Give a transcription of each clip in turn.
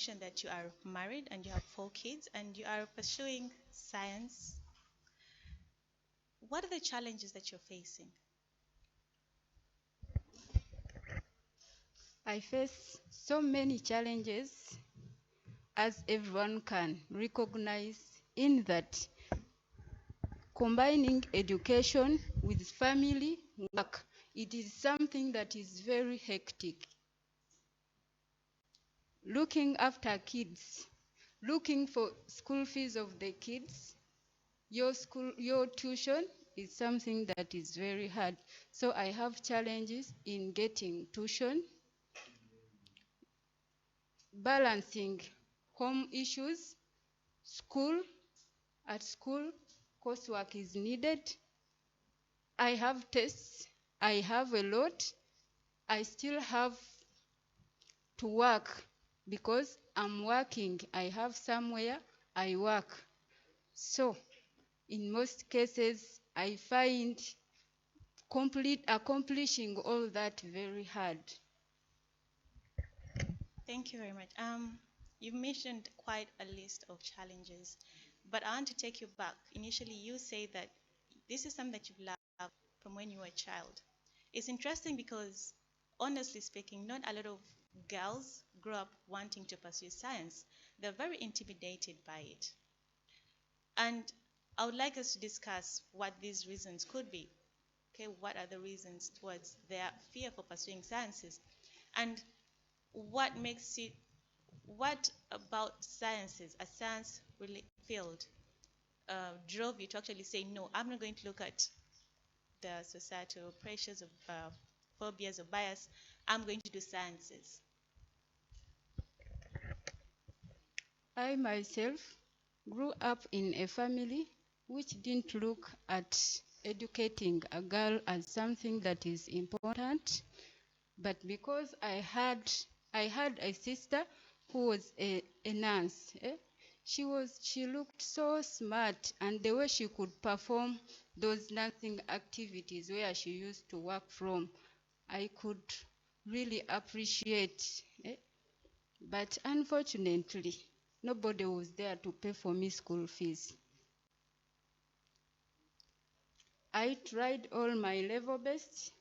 mentioned that you are married and you have 4 kids and you are pursuing science. What are the challenges that you're facing? I face so many challenges, as everyone can recognize, in that combining education with family work, it is something that is very hectic. Looking after kids, looking for school fees of the kids, your tuition is something that is very hard. So I have challenges in getting tuition, balancing home issues, school. At school, coursework is needed. I have tests. I have a lot. I still have to work because I'm working. I have somewhere I work. So, in most cases, I find accomplishing all that very hard. Thank you very much. You've mentioned quite a list of challenges, but I want to take you back. Initially, you say that this is something that you've loved from when you were a child. It's interesting because, honestly speaking, not a lot of girls grow up wanting to pursue science. They're very intimidated by it. And I would like us to discuss what these reasons could be. Okay, what are the reasons towards their fear for pursuing sciences? And what about sciences, a science field, drove you to actually say, no, I'm not going to look at the societal pressures of phobias or bias, I'm going to do sciences? I myself grew up in a family which didn't look at educating a girl as something that is important, but because I had a sister who was a nurse. She looked so smart, and the way she could perform those nursing activities where she used to work from, I could really appreciate. But unfortunately, nobody was there to pay for me school fees. I tried all my level best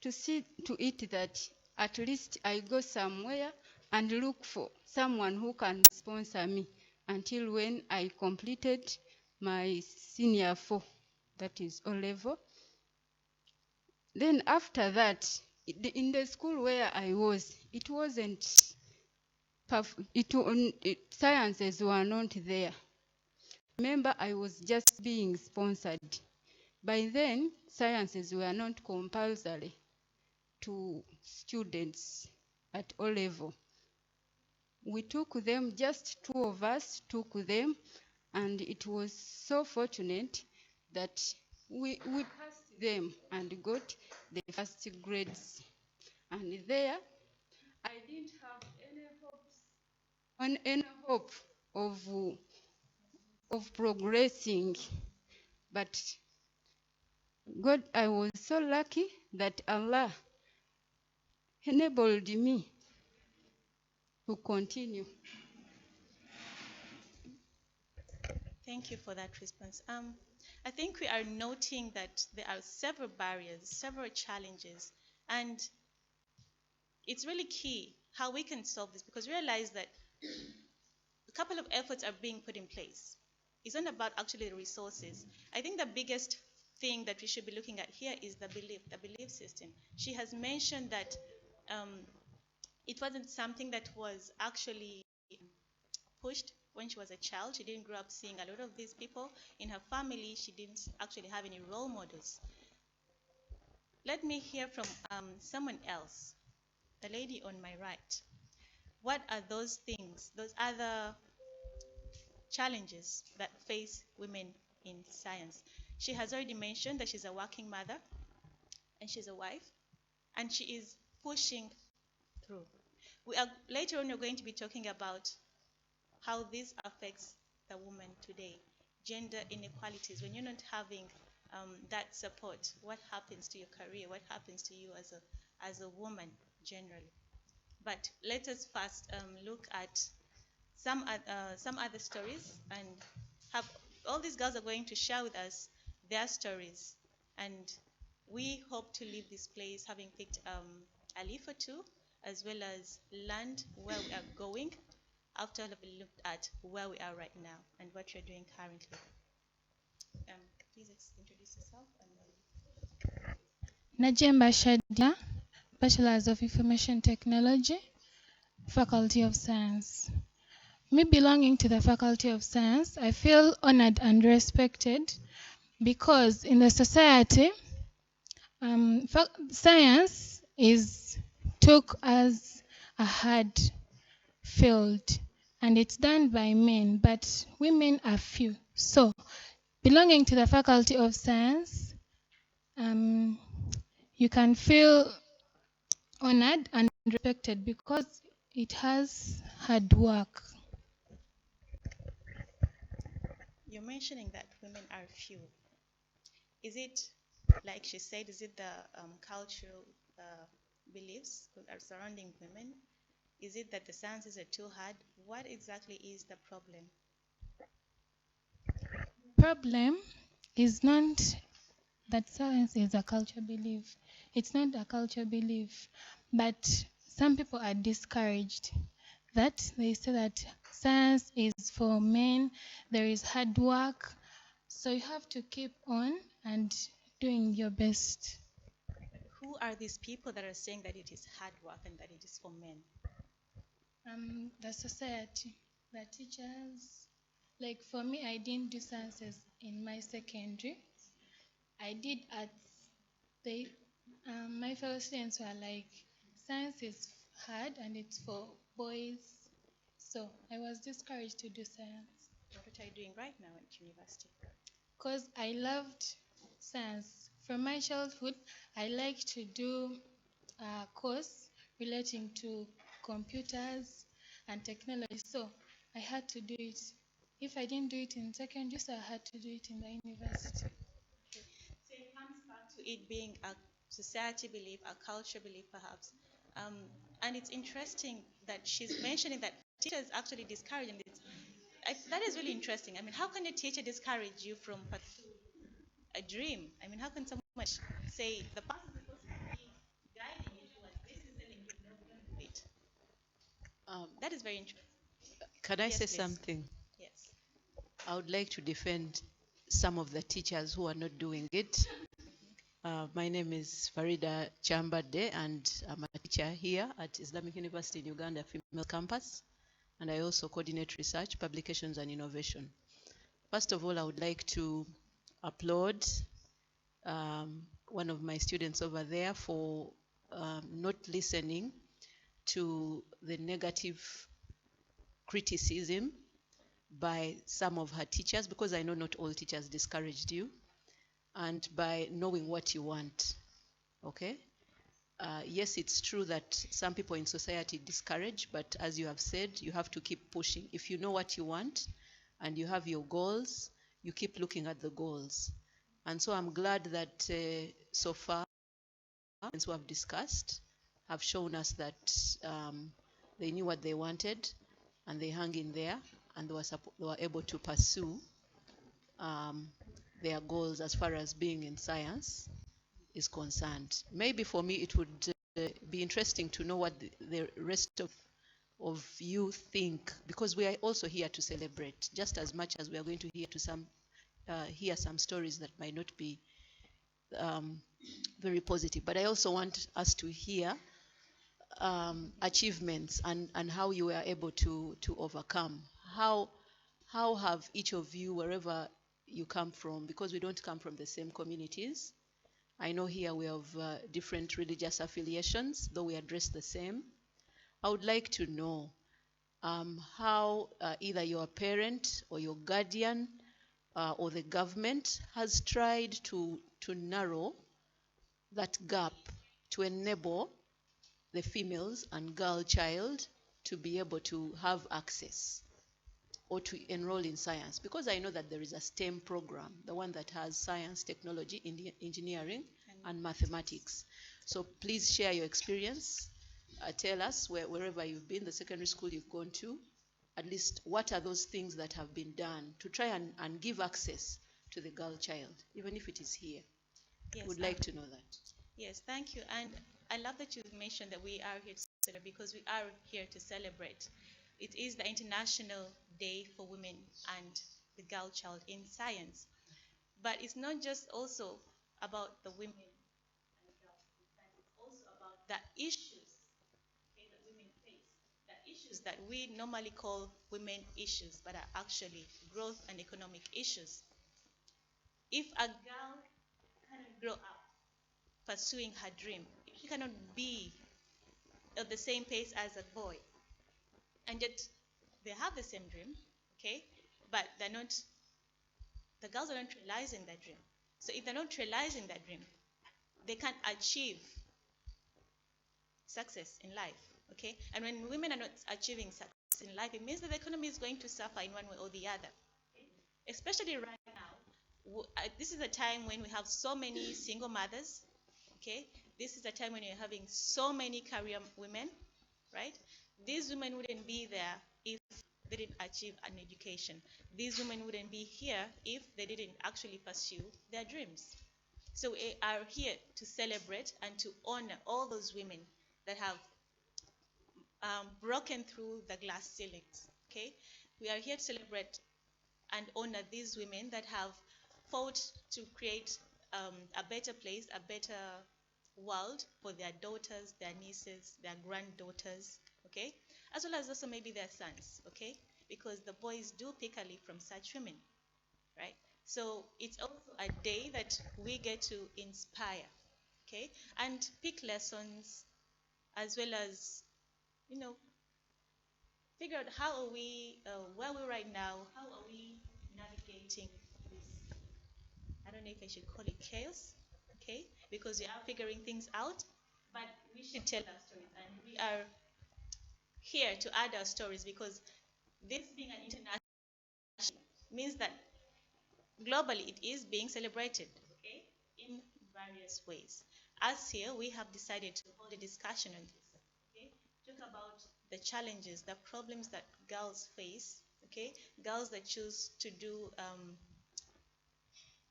to see to it that at least I go somewhere and look for someone who can sponsor me until when I completed my senior 4, that is O level. Then after that, in the school where I was, it wasn't sciences were not there. Remember, I was just being sponsored. By then, sciences were not compulsory to students at O level. We took them, just 2 of us took them, and it was so fortunate that we passed them and got the first grades. And there, I didn't have any hope of progressing. But God, I was so lucky that Allah enabled me to continue. Thank you for that response. I think we are noting that there are several barriers, several challenges, and it's really key how we can solve this, because realize that a couple of efforts are being put in place. It's not about actually the resources. I think the biggest thing that we should be looking at here is the belief system. She has mentioned that it wasn't something that was actually pushed when she was a child. She didn't grow up seeing a lot of these people. In her family, she didn't actually have any role models. Let me hear from someone else, the lady on my right. What are those things, those other challenges that face women in science? She has already mentioned that she's a working mother and she's a wife, and she is pushing through. Later on, we're going to be talking about how this affects the woman today. Gender inequalities, when you're not having that support, what happens to your career? What happens to you as a woman generally? But let us first look at some other stories, and have all these girls are going to share with us their stories. And we hope to leave this place having picked a leaf or two, as well as learned where we are going after having looked at where we are right now and what you're doing currently. Please introduce yourself. Najemba Shadia, Bachelor's of Information Technology, Faculty of Science. Me belonging to the Faculty of Science, I feel honored and respected because in the society, science is took as a hard field and it's done by men, but women are few. So, belonging to the Faculty of Science, you can feel honored and respected because it has hard work. You're mentioning that women are few. Is it, like she said, is it the cultural beliefs surrounding women? Is it that the sciences are too hard? What exactly is the problem? Problem is not that science is a culture belief. It's not a culture belief, but some people are discouraged that they say that science is for men, there is hard work, so you have to keep on and doing your best. Who are these people that are saying that it is hard work and that it is for men? The society, the teachers. Like for me, I didn't do sciences in my secondary. I did arts. My fellow students were like, science is hard and it's for boys. So I was discouraged to do science. What are you doing right now at university? Because I loved science. From my childhood, I liked to do a course relating to computers and technology. So I had to do it. If I didn't do it in secondary, so I had to do it in the university. Okay. So it comes back to it being a society belief, a culture belief perhaps. And it's interesting that she's mentioning that teachers actually discourage, and that is really interesting. I mean, how can a teacher discourage you from pursuing a dream? I mean, how can someone say the person is supposed to be guiding you towards this is telling you no, don't do it? That is very interesting. Can I Yes, say please. something? Yes. I would like to defend some of the teachers who are not doing it. My name is Farida Chambade, and I'm a teacher here at Islamic University in Uganda Females Campus, and I also coordinate research, publications, and innovation. First of all, I would like to applaud one of my students over there for not listening to the negative criticism by some of her teachers, because I know not all teachers discouraged you, and by knowing what you want. Okay? Yes, it's true that some people in society discourage, but as you have said, you have to keep pushing. If you know what you want and you have your goals, you keep looking at the goals. And so I'm glad that so far, who have discussed have shown us that they knew what they wanted and they hung in there, and they were able to pursue their goals as far as being in science is concerned. Maybe for me it would be interesting to know what the rest of you think, because we are also here to celebrate just as much as we are going to hear some stories that might not be very positive. But I also want us to hear achievements and how you were able to overcome. How have each of you, wherever you come from, because we don't come from the same communities. I know here we have different religious affiliations, though we address the same. I would like to know how either your parent or your guardian or the government has tried to narrow that gap to enable the females and girl child to be able to have access or to enroll in science, because I know that there is a STEM program, the one that has science, technology, engineering, and mathematics. So please share your experience. Tell us wherever you've been, the secondary school you've gone to, at least what are those things that have been done to try and give access to the girl child, even if it is here? Yes, Would like to know that. yes, thank you. And I love that you mentioned that we are here to celebrate, because we are here to celebrate. It is the International Day for Women and the Girl Child in Science. But it's not just also about the women and girls in science, it's also about the issues, okay, that women face, the issues that we normally call women issues, but are actually growth and economic issues. If a girl cannot grow up pursuing her dream, if she cannot be at the same pace as a boy, and yet they have the same dream, okay, but they're not, the girls are not realizing that dream. So if they're not realizing that dream, they can't achieve success in life, okay? And when women are not achieving success in life, it means that the economy is going to suffer in one way or the other. Okay? Especially right now, this is a time when we have so many single mothers, okay? This is a time when you're having so many career women, right? These women wouldn't be there if they didn't achieve an education. These women wouldn't be here if they didn't actually pursue their dreams. So we are here to celebrate and to honor all those women that have broken through the glass ceilings, okay? We are here to celebrate and honor these women that have fought to create a better place, a better world for their daughters, their nieces, their granddaughters, okay? As well as also maybe their sons, okay? Because the boys do pick a leaf from such women, right? So it's also a day that we get to inspire, okay? And pick lessons, as well as, you know, figure out how are we, where we're right now, how are we navigating this, I don't know if I should call it chaos, okay? Because we are figuring things out, but we should tell our stories, and we are here to add our stories, because this being an international means that globally it is being celebrated, okay, in various ways. As here, we have decided to hold a discussion on this, okay, talk about the challenges, the problems that girls face, okay, girls that choose to do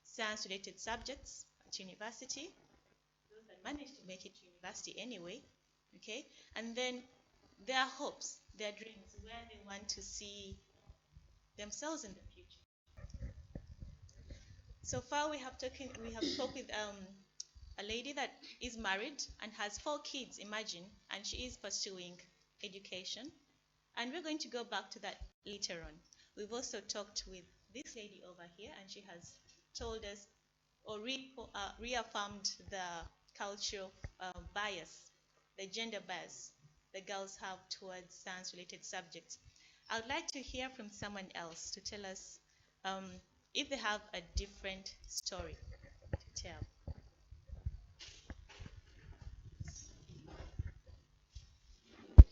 science-related subjects at university, those that manage to make it to university anyway, okay, and then their hopes, their dreams, where they want to see themselves in the future. So far, we have talked with a lady that is married and has 4 kids, imagine, and she is pursuing education. And we're going to go back to that later on. We've also talked with this lady over here, and she has told us or reaffirmed the cultural bias, the gender bias that girls have towards science-related subjects. I would like to hear from someone else to tell us if they have a different story to tell.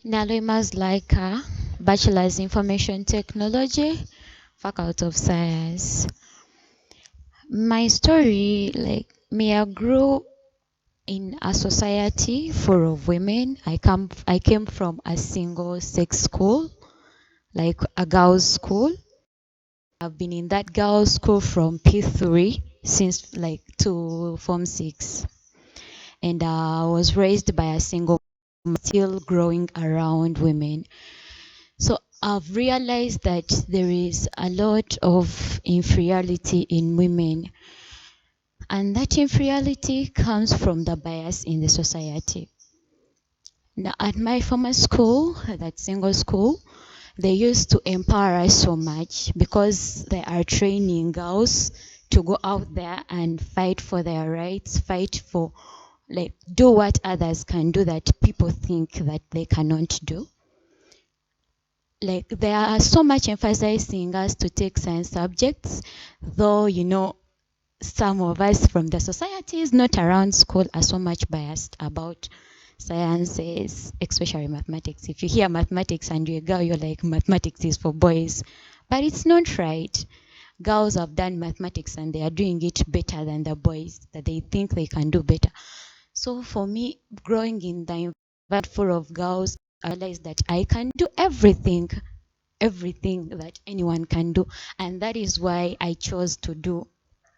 Naloima's Laika, Bachelor's Information Technology, Faculty of Science. My story, like me, I grew in a society full of women. I came from a single sex school, like a girls' school. I've been in that girls' school from P3 since like to Form 6. And I was raised by a single mom, still growing around women. So I've realized that there is a lot of inferiority in women, and that inferiority comes from the bias in the society. Now, at my former school, that single school, they used to empower us so much because they are training girls to go out there and fight for their rights, fight for, like, do what others can do that people think that they cannot do. Like, they are so much emphasizing us to take science subjects, though, you know, some of us from the societies not around school are so much biased about sciences, especially mathematics. If you hear mathematics and you're a girl, you're like, mathematics is for boys. But it's not right. Girls have done mathematics and they are doing it better than the boys, that they think they can do better. So for me, growing in the environment full of girls, I realized that I can do everything. everything that anyone can do. And that is why I chose to do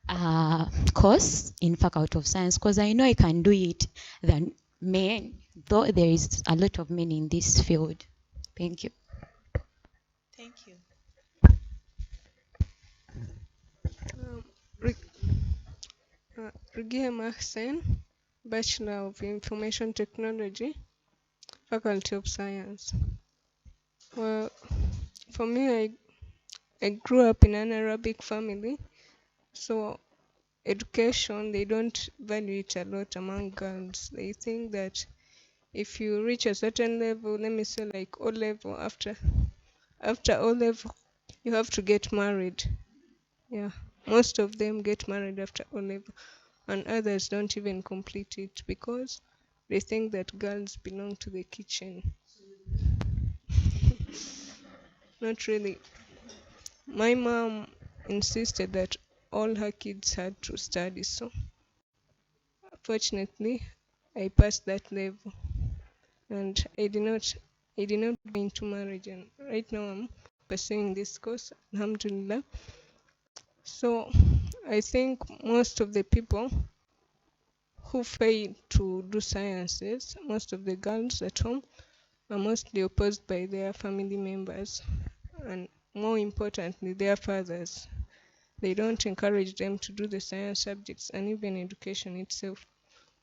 a course in Faculty of Science, because I know I can do it than men, though there is a lot of men in this field. Thank you. Thank you. Rugia Mahsen, Bachelor of Information Technology, Faculty of Science. Well, for me, I grew up in an Arabic family, so education, they don't value it a lot among girls. They think that if you reach a certain level, let me say like O level, after O level, you have to get married. Yeah, most of them get married after O level, and others don't even complete it because they think that girls belong to the kitchen. Not really. My mom insisted that all her kids had to study, so fortunately I passed that level, and I did not go into marriage, and right now I'm pursuing this course, alhamdulillah. So I think most of the people who fail to do sciences, most of the girls at home, are mostly opposed by their family members, and more importantly, their fathers. They don't encourage them to do the science subjects and even education itself.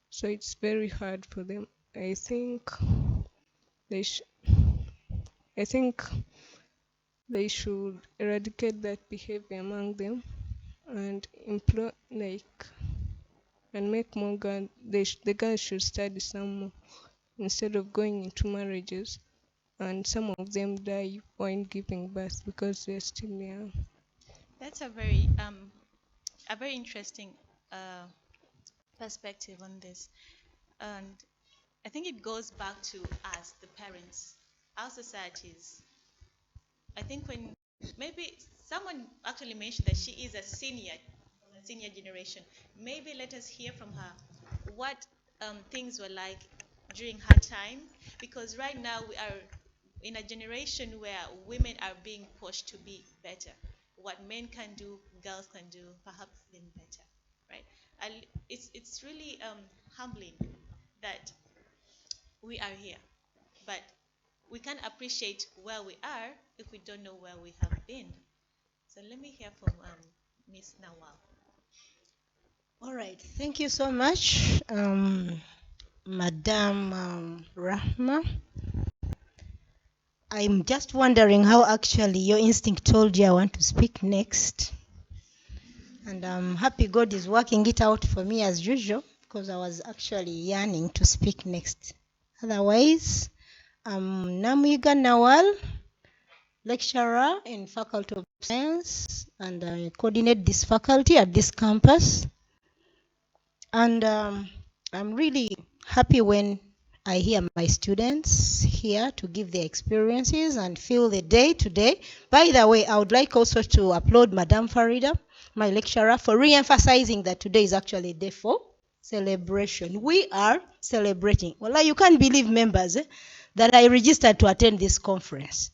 So it's very hard for them. I think they sh- I think they should eradicate that behavior among them and employ and make more girls. The girls should study some more instead of going into marriages, and some of them die while giving birth because they're still young. That's a very interesting uh, perspective on this, and I think it goes back to us, the parents, our societies. I think when maybe someone actually mentioned that she is a senior generation. Maybe let us hear from her what things were like during her time, because right now we are in a generation where women are being pushed to be better. What men can do, girls can do, perhaps even better, right? And it's really humbling that we are here, but we can't appreciate where we are if we don't know where we have been. So let me hear from Miss Nawal. All right, thank you so much, Madam Rahma. I'm just wondering how actually your instinct told you I want to speak next. And I'm happy God is working it out for me as usual, because I was actually yearning to speak next. Otherwise, I'm Namuiga Nawal, lecturer in Faculty of Science, and I coordinate this faculty at this campus. And I'm really happy when I hear my students here to give their experiences and feel the day today. By the way, I would like also to applaud Madame Farida, my lecturer, for re-emphasizing that today is actually a day for celebration. We are celebrating. Well, you can't believe, members, that I registered to attend this conference,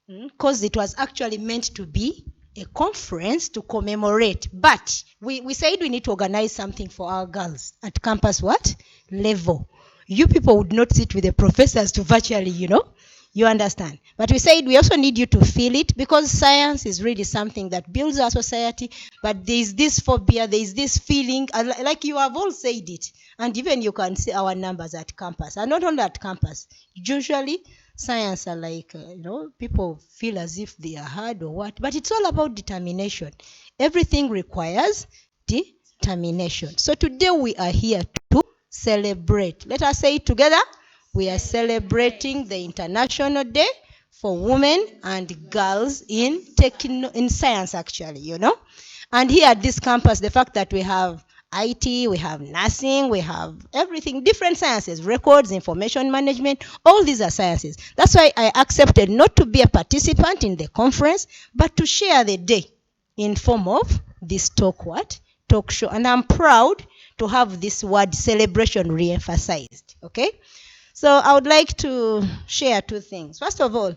because it was actually meant to be a conference to commemorate. But we said we need to organize something for our girls at campus what? Level. You people would not sit with the professors to virtually, you understand. But we said we also need you to feel it, because science is really something that builds our society. But there is this phobia, there is this feeling, like you have all said it. And even you can see our numbers at campus. And not only at campus, usually science are like, people feel as if they are hard or what. But it's all about determination. Everything requires determination. So today we are here to celebrate. Let us say it together. We are celebrating the International Day for Women and Girls in science, actually, And here at this campus, the fact that we have IT, we have nursing, we have everything, different sciences, records, information management, all these are sciences. That's why I accepted not to be a participant in the conference, but to share the day in form of this talk show. And I'm proud to have this word celebration re-emphasized, okay? So I would like to share two things. First of all,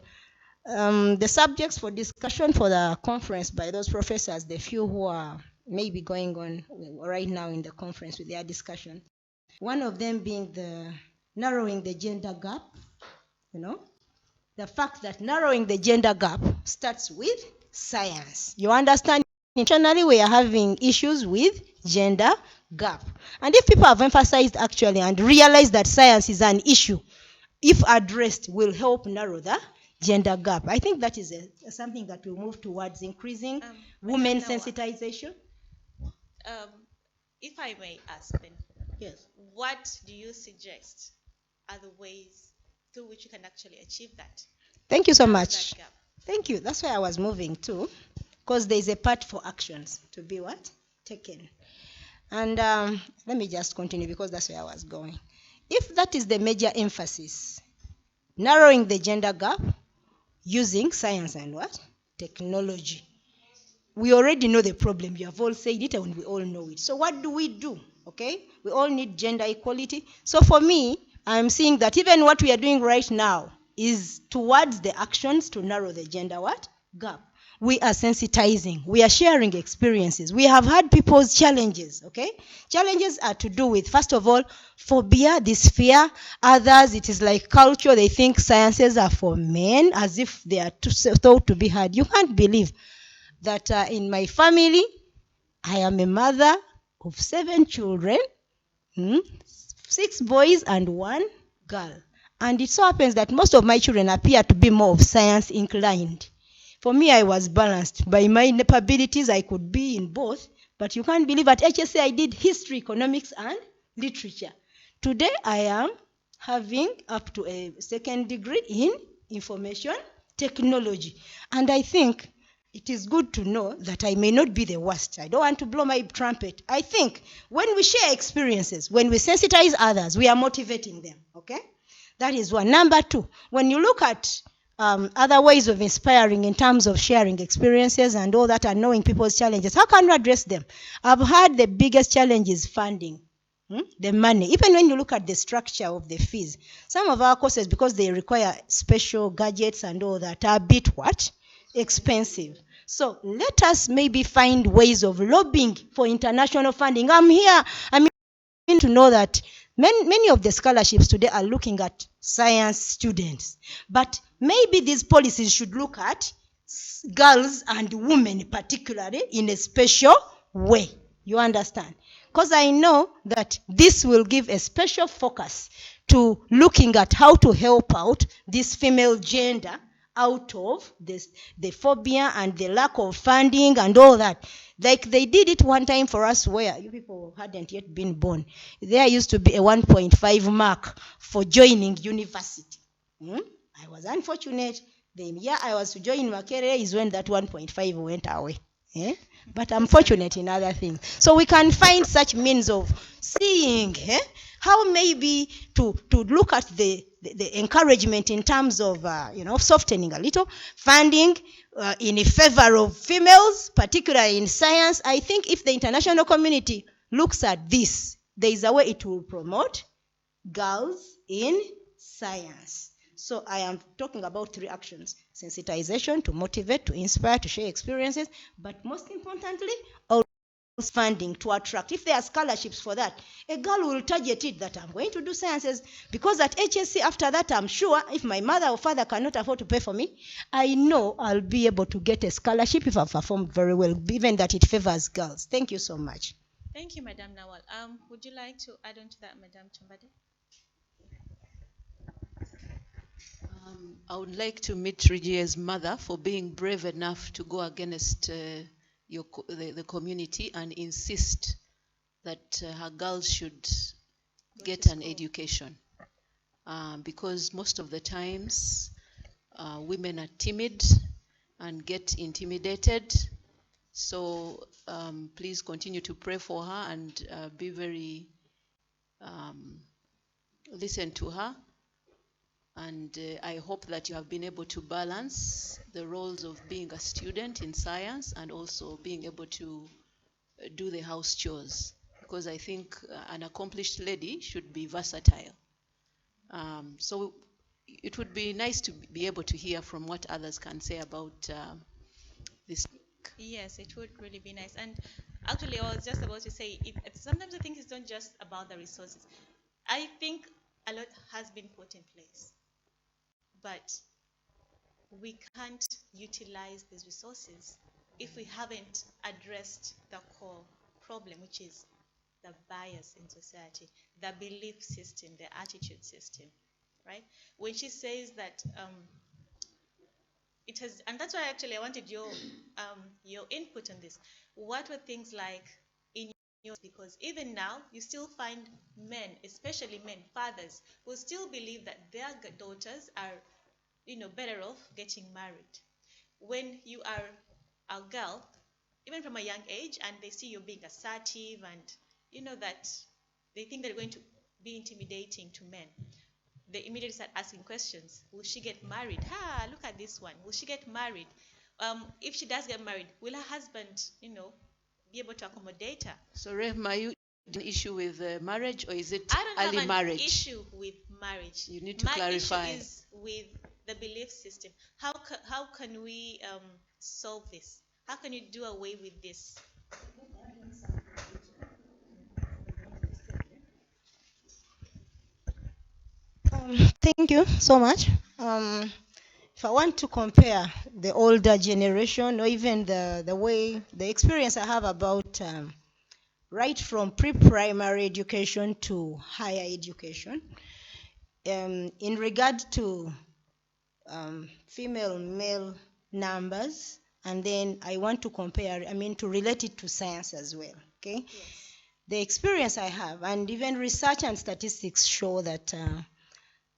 The subjects for discussion for the conference by those professors, the few who are maybe going on right now in the conference with their discussion. One of them being the narrowing the gender gap, the fact that narrowing the gender gap starts with science. You understand? Internationally, we are having issues with gender gap. And if people have emphasized actually and realized that science is an issue, if addressed, will help narrow the gender gap. I think that is something that will move towards increasing women sensitization. If I may ask then, Yes. what do you suggest are the ways through which you can actually achieve that? Thank you so Narrow much. that gap? Thank you. That's where I was moving to, because there is a part for actions to be what? Taken. And let me just continue because that's where I was going. If that is the major emphasis, narrowing the gender gap using science and what? Technology. We already know the problem. You have all said it and we all know it. So what do we do? Okay? We all need gender equality. So for me, I'm seeing that even what we are doing right now is towards the actions to narrow the gender what? Gap. We are sensitizing. We are sharing experiences. We have had people's challenges, okay? Challenges are to do with, first of all, phobia, this fear. Others, it is like culture. They think sciences are for men, as if they are thought to be hard. You can't believe that in my family, I am a mother of 7 children, 6 boys and 1 girl. And it so happens that most of my children appear to be more of science inclined. For me, I was balanced. By my abilities, I could be in both. But you can't believe at HSA I did history, economics, and literature. Today, I am having up to a 2nd degree in information technology. And I think it is good to know that I may not be the worst. I don't want to blow my trumpet. I think when we share experiences, when we sensitize others, we are motivating them, okay? That is one. Number 2, when you look at other ways of inspiring in terms of sharing experiences and all that and knowing people's challenges, how can you address them? I've heard the biggest challenge is funding. The money. Even when you look at the structure of the fees, some of our courses, because they require special gadgets and all that, are a bit what? Expensive. So let us maybe find ways of lobbying for international funding. I'm to know that many of the scholarships today are looking at science students. But maybe these policies should look at girls and women particularly in a special way. You understand? Because I know that this will give a special focus to looking at how to help out this female gender out of the phobia and the lack of funding and all that. Like they did it one time for us where you people hadn't yet been born. There used to be a 1.5 mark for joining university. I was unfortunate. The year I was to join Makerere is when that 1.5 went away. But I'm fortunate in other things. So we can find such means of seeing how maybe to look at the encouragement in terms of softening a little funding in favor of females, particularly in science. I think if the international community looks at this, there is a way it will promote girls in science. So I am talking about 3 actions: sensitization, to motivate, to inspire, to share experiences, but most importantly, also funding to attract. If there are scholarships for that, a girl will target it that I'm going to do sciences, because at HSC after that, I'm sure if my mother or father cannot afford to pay for me, I know I'll be able to get a scholarship if I've performed very well, given that it favors girls. Thank you so much. Thank you, Madam Nawal. Would you like to add on to that, Madam Chambade? I would like to meet Regia's mother for being brave enough to go against the community and insist that her girls should get an education. Because most of the times women are timid and get intimidated. So please continue to pray for her and be very, listen to her. And I hope that you have been able to balance the roles of being a student in science and also being able to do the house chores. Because I think an accomplished lady should be versatile. So it would be nice to be able to hear from what others can say about this. Yes, it would really be nice. And actually, I was just about to say, sometimes I think it's not just about the resources. I think a lot has been put in place, but we can't utilize these resources if we haven't addressed the core problem, which is the bias in society, the belief system, the attitude system, right? When she says that it has, and that's why actually I wanted your input on this. What were things like in yours? Because even now you still find men, especially men, fathers, who still believe that their daughters are, better off getting married. When you are a girl, even from a young age, and they see you being assertive, and that they think they're going to be intimidating to men, they immediately start asking questions. Will she get married? Look at this one. Will she get married? If she does get married, will her husband, be able to accommodate her? So, Rehma, you an issue with marriage, or is it I don't early have an marriage? issue with marriage. You need to My clarify. issue is with the belief system. How can we solve this? How can you do away with this? Thank you so much. If I want to compare the older generation or even the way, the experience I have about right from pre-primary education to higher education, in regard to female male numbers, and then I want to compare, to relate it to science as well, okay? Yes. The experience I have, and even research and statistics show that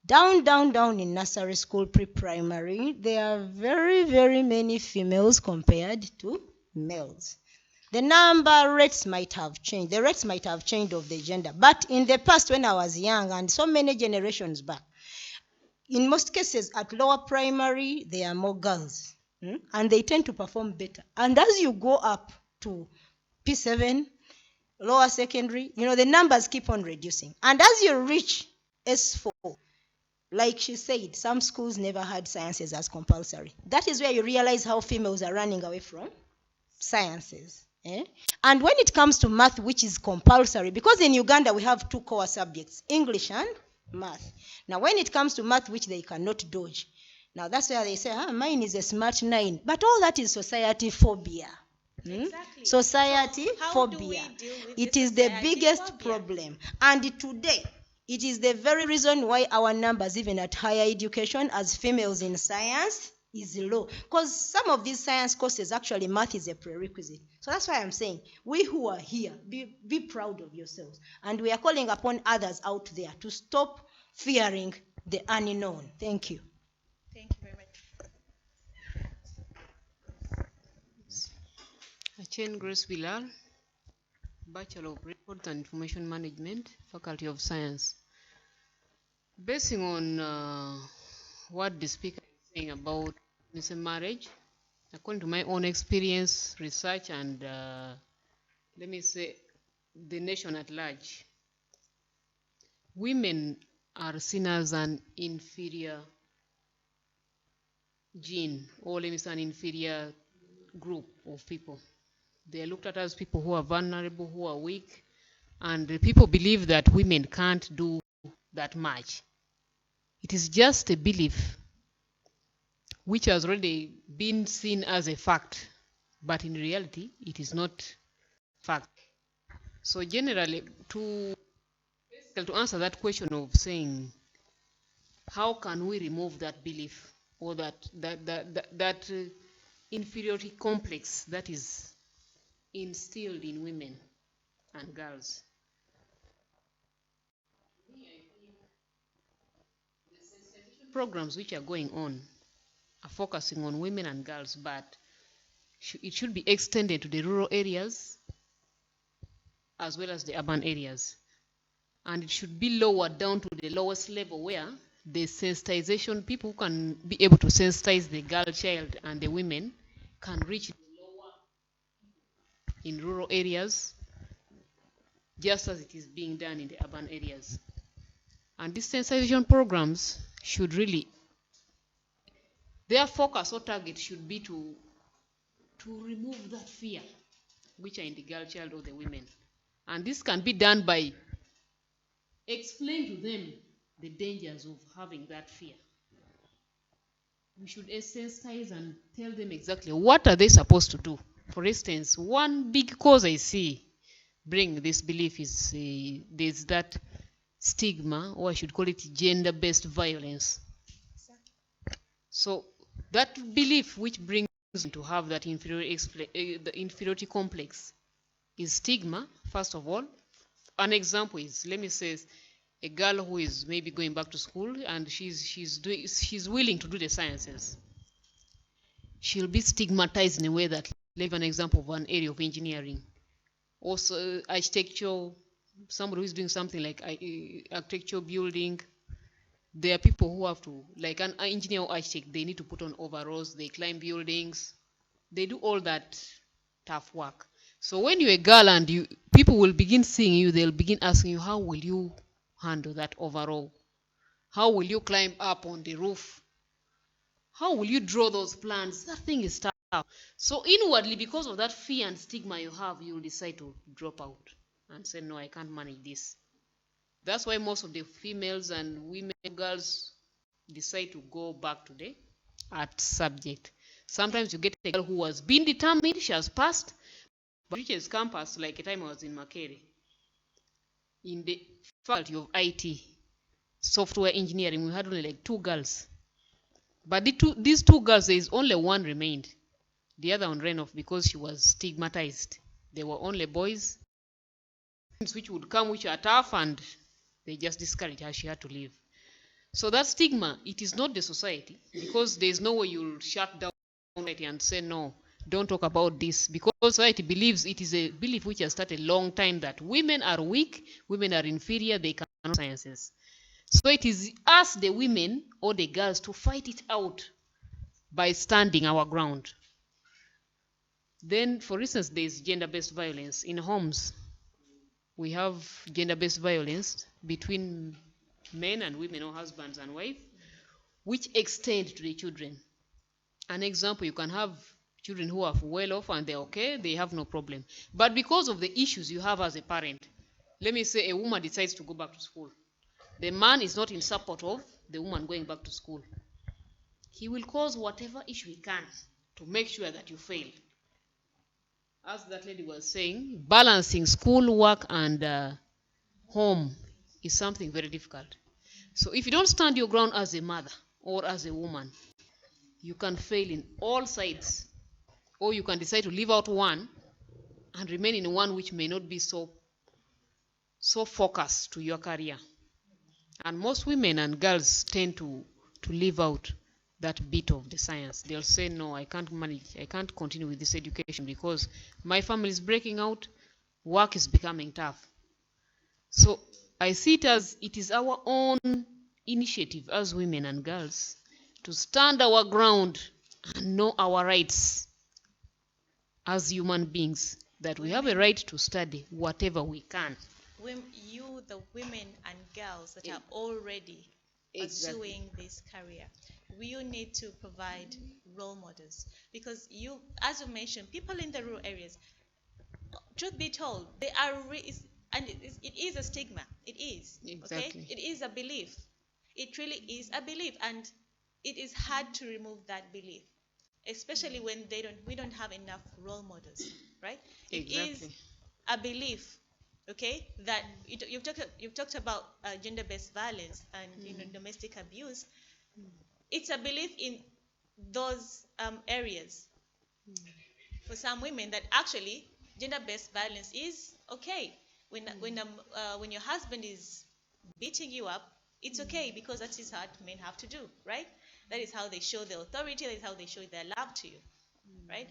down in nursery school, pre-primary, there are very, very many females compared to males. The number rates might have changed. The rates might have changed of the gender. But in the past, when I was young, and so many generations back, in most cases at lower primary, there are more girls. And they tend to perform better. And as you go up to P7, lower secondary, the numbers keep on reducing. And as you reach S4, like she said, some schools never had sciences as compulsory. That is where you realize how females are running away from sciences. And when it comes to math, which is compulsory, because in Uganda we have two core subjects, English and math. Now when it comes to math, which they cannot dodge, now that's where they say, mine is a smart 9. But all that is society phobia. Exactly. Society So how phobia. do we deal with It this is the society biggest phobia? problem. And today, it is the very reason why our numbers, even at higher education, as females in science, is low. Because some of these science courses, actually, math is a prerequisite. So that's why I'm saying, we who are here, be proud of yourselves. And we are calling upon others out there to stop fearing the unknown. Thank you. Thank you very much. Achen Grace Bilal, Bachelor of Records and Information Management, Faculty of Science. Basing on what the speaker is saying about marriage, according to my own experience, research, and let me say the nation at large, women are seen as an inferior gene, or let me say an inferior group of people. They are looked at as people who are vulnerable, who are weak, and people believe that women can't do that much. It is just a belief which has already been seen as a fact, but in reality, it is not fact. So generally, to answer that question of saying, how can we remove that belief or that inferiority complex that is instilled in women and girls? Programs which are going on are focusing on women and girls, but it should be extended to the rural areas as well as the urban areas. And it should be lowered down to the lowest level where the sensitization, people who can be able to sensitize the girl child and the women can reach the lower in rural areas, just as it is being done in the urban areas. And these sensitization programs should really, their focus or target should be to remove that fear which are in the girl child or the women. And this can be done by explaining to them the dangers of having that fear. We should sensitize and tell them exactly what are they supposed to do. For instance, one big cause I see bring this belief is there's that stigma, or I should call it gender-based violence. So that belief which brings to have that the inferiority complex is stigma, first of all. An example is, let me say, a girl who is maybe going back to school and she's willing to do the sciences. She'll be stigmatized in a way that, leave an example of an area of engineering. Also architecture, somebody who is doing something like architecture building. There are people who have to, like an engineer or architect, they need to put on overalls, they climb buildings, they do all that tough work. So when you're a girl and people will begin seeing you, they'll begin asking you, how will you handle that overall? How will you climb up on the roof? How will you draw those plans? That thing is tough. So inwardly, because of that fear and stigma you have, you'll decide to drop out and say, no, I can't manage this. That's why most of the females and women, girls, decide to go back to the art subject. Sometimes you get a girl who has been determined, she has passed, but reaches campus, like a time I was in Makere, in the faculty of IT, software engineering, we had only like 2 girls. But these 2 girls, there is only one remained. The other one ran off because she was stigmatized. There were only boys, which would come, which are tough, and they just discouraged her. She had to leave. So that stigma, it is not the society, because there is no way you'll shut down society and say, no, don't talk about this, because society believes, it is a belief which has started a long time, that women are weak, women are inferior, they cannot do sciences. So it is us, the women or the girls, to fight it out by standing our ground. Then, for instance, there is gender-based violence in homes. We have gender-based violence between men and women, or husbands and wives, which extend to the children. An example, you can have children who are well off and they're okay, they have no problem. But because of the issues you have as a parent, let me say a woman decides to go back to school. The man is not in support of the woman going back to school. He will cause whatever issue he can to make sure that you fail. As that lady was saying, balancing school, work, and home is something very difficult. So if you don't stand your ground as a mother or as a woman, you can fail in all sides. Or you can decide to leave out one and remain in one which may not be so focused to your career. And most women and girls tend to leave out that bit of the science. They'll say, no, I can't manage, I can't continue with this education because my family is breaking out, work is becoming tough. So I see it as it is our own initiative as women and girls to stand our ground and know our rights as human beings, that we have a right to study whatever we can. You, the women and girls that are already pursuing this career, you need to provide role models, because you, as you mentioned, people in the rural areas, truth be told, they are and it is a stigma. It is. Exactly. Okay? It is a belief. It really is a belief, and it is hard to remove that belief, especially when we don't have enough role models, right? It is a belief, okay, that you've talked about gender-based violence and domestic abuse. It's a belief in those areas for some women that actually gender-based violence is okay. When your husband is beating you up, it's okay, because that is what men have to do, right? That is how they show their authority. That is how they show their love to you, right?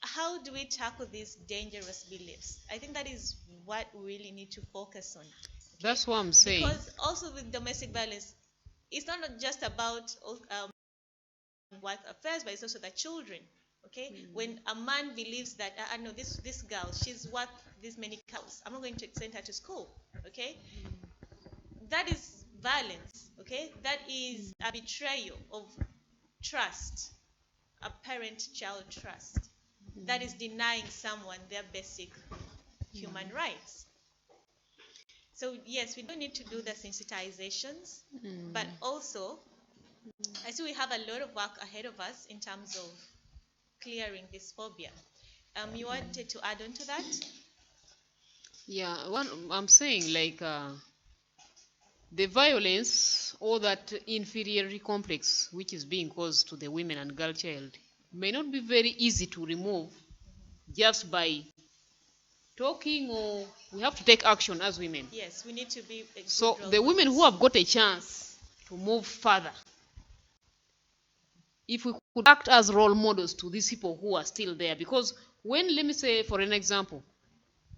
How do we tackle these dangerous beliefs? I think that is what we really need to focus on. Okay? That's what I'm saying. Because also with domestic violence, it's not just about wife affairs, but it's also the children. Okay, when a man believes that I know this girl, she's worth this many cows, I'm not going to send her to school. Okay, that is violence, okay? That is a betrayal of trust, a parent-child trust. That is denying someone their basic human rights. So yes, we do need to do the sensitizations, but also I see we have a lot of work ahead of us in terms of clearing this phobia. You wanted to add on to that? Yeah, I'm saying like the violence or that inferiority complex which is being caused to the women and girl child may not be very easy to remove just by talking, or we have to take action as women. Yes, we need to be a good So role the women models. who have got a chance to move further, if we could act as role models to these people who are still there, because when, let me say for an example,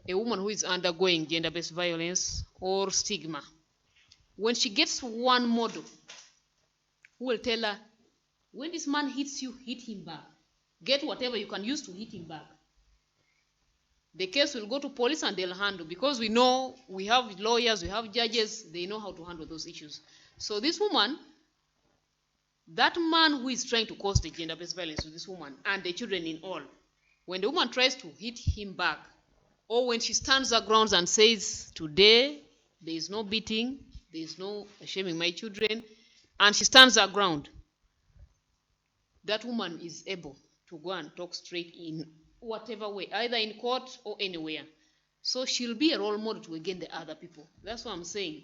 a woman who is undergoing gender-based violence or stigma, when she gets one model who will tell her, when this man hits you, hit him back. Get whatever you can use to hit him back. The case will go to police and they'll handle, because we know we have lawyers, we have judges, they know how to handle those issues. So this woman, that man who is trying to cause the gender-based violence to this woman and the children in all, when the woman tries to hit him back, or when she stands her grounds and says, today there is no beating, there is no shaming my children, and she stands her ground, that woman is able to go and talk straight in whatever way, either in court or anywhere. So she'll be a role model to again the other people. That's what I'm saying.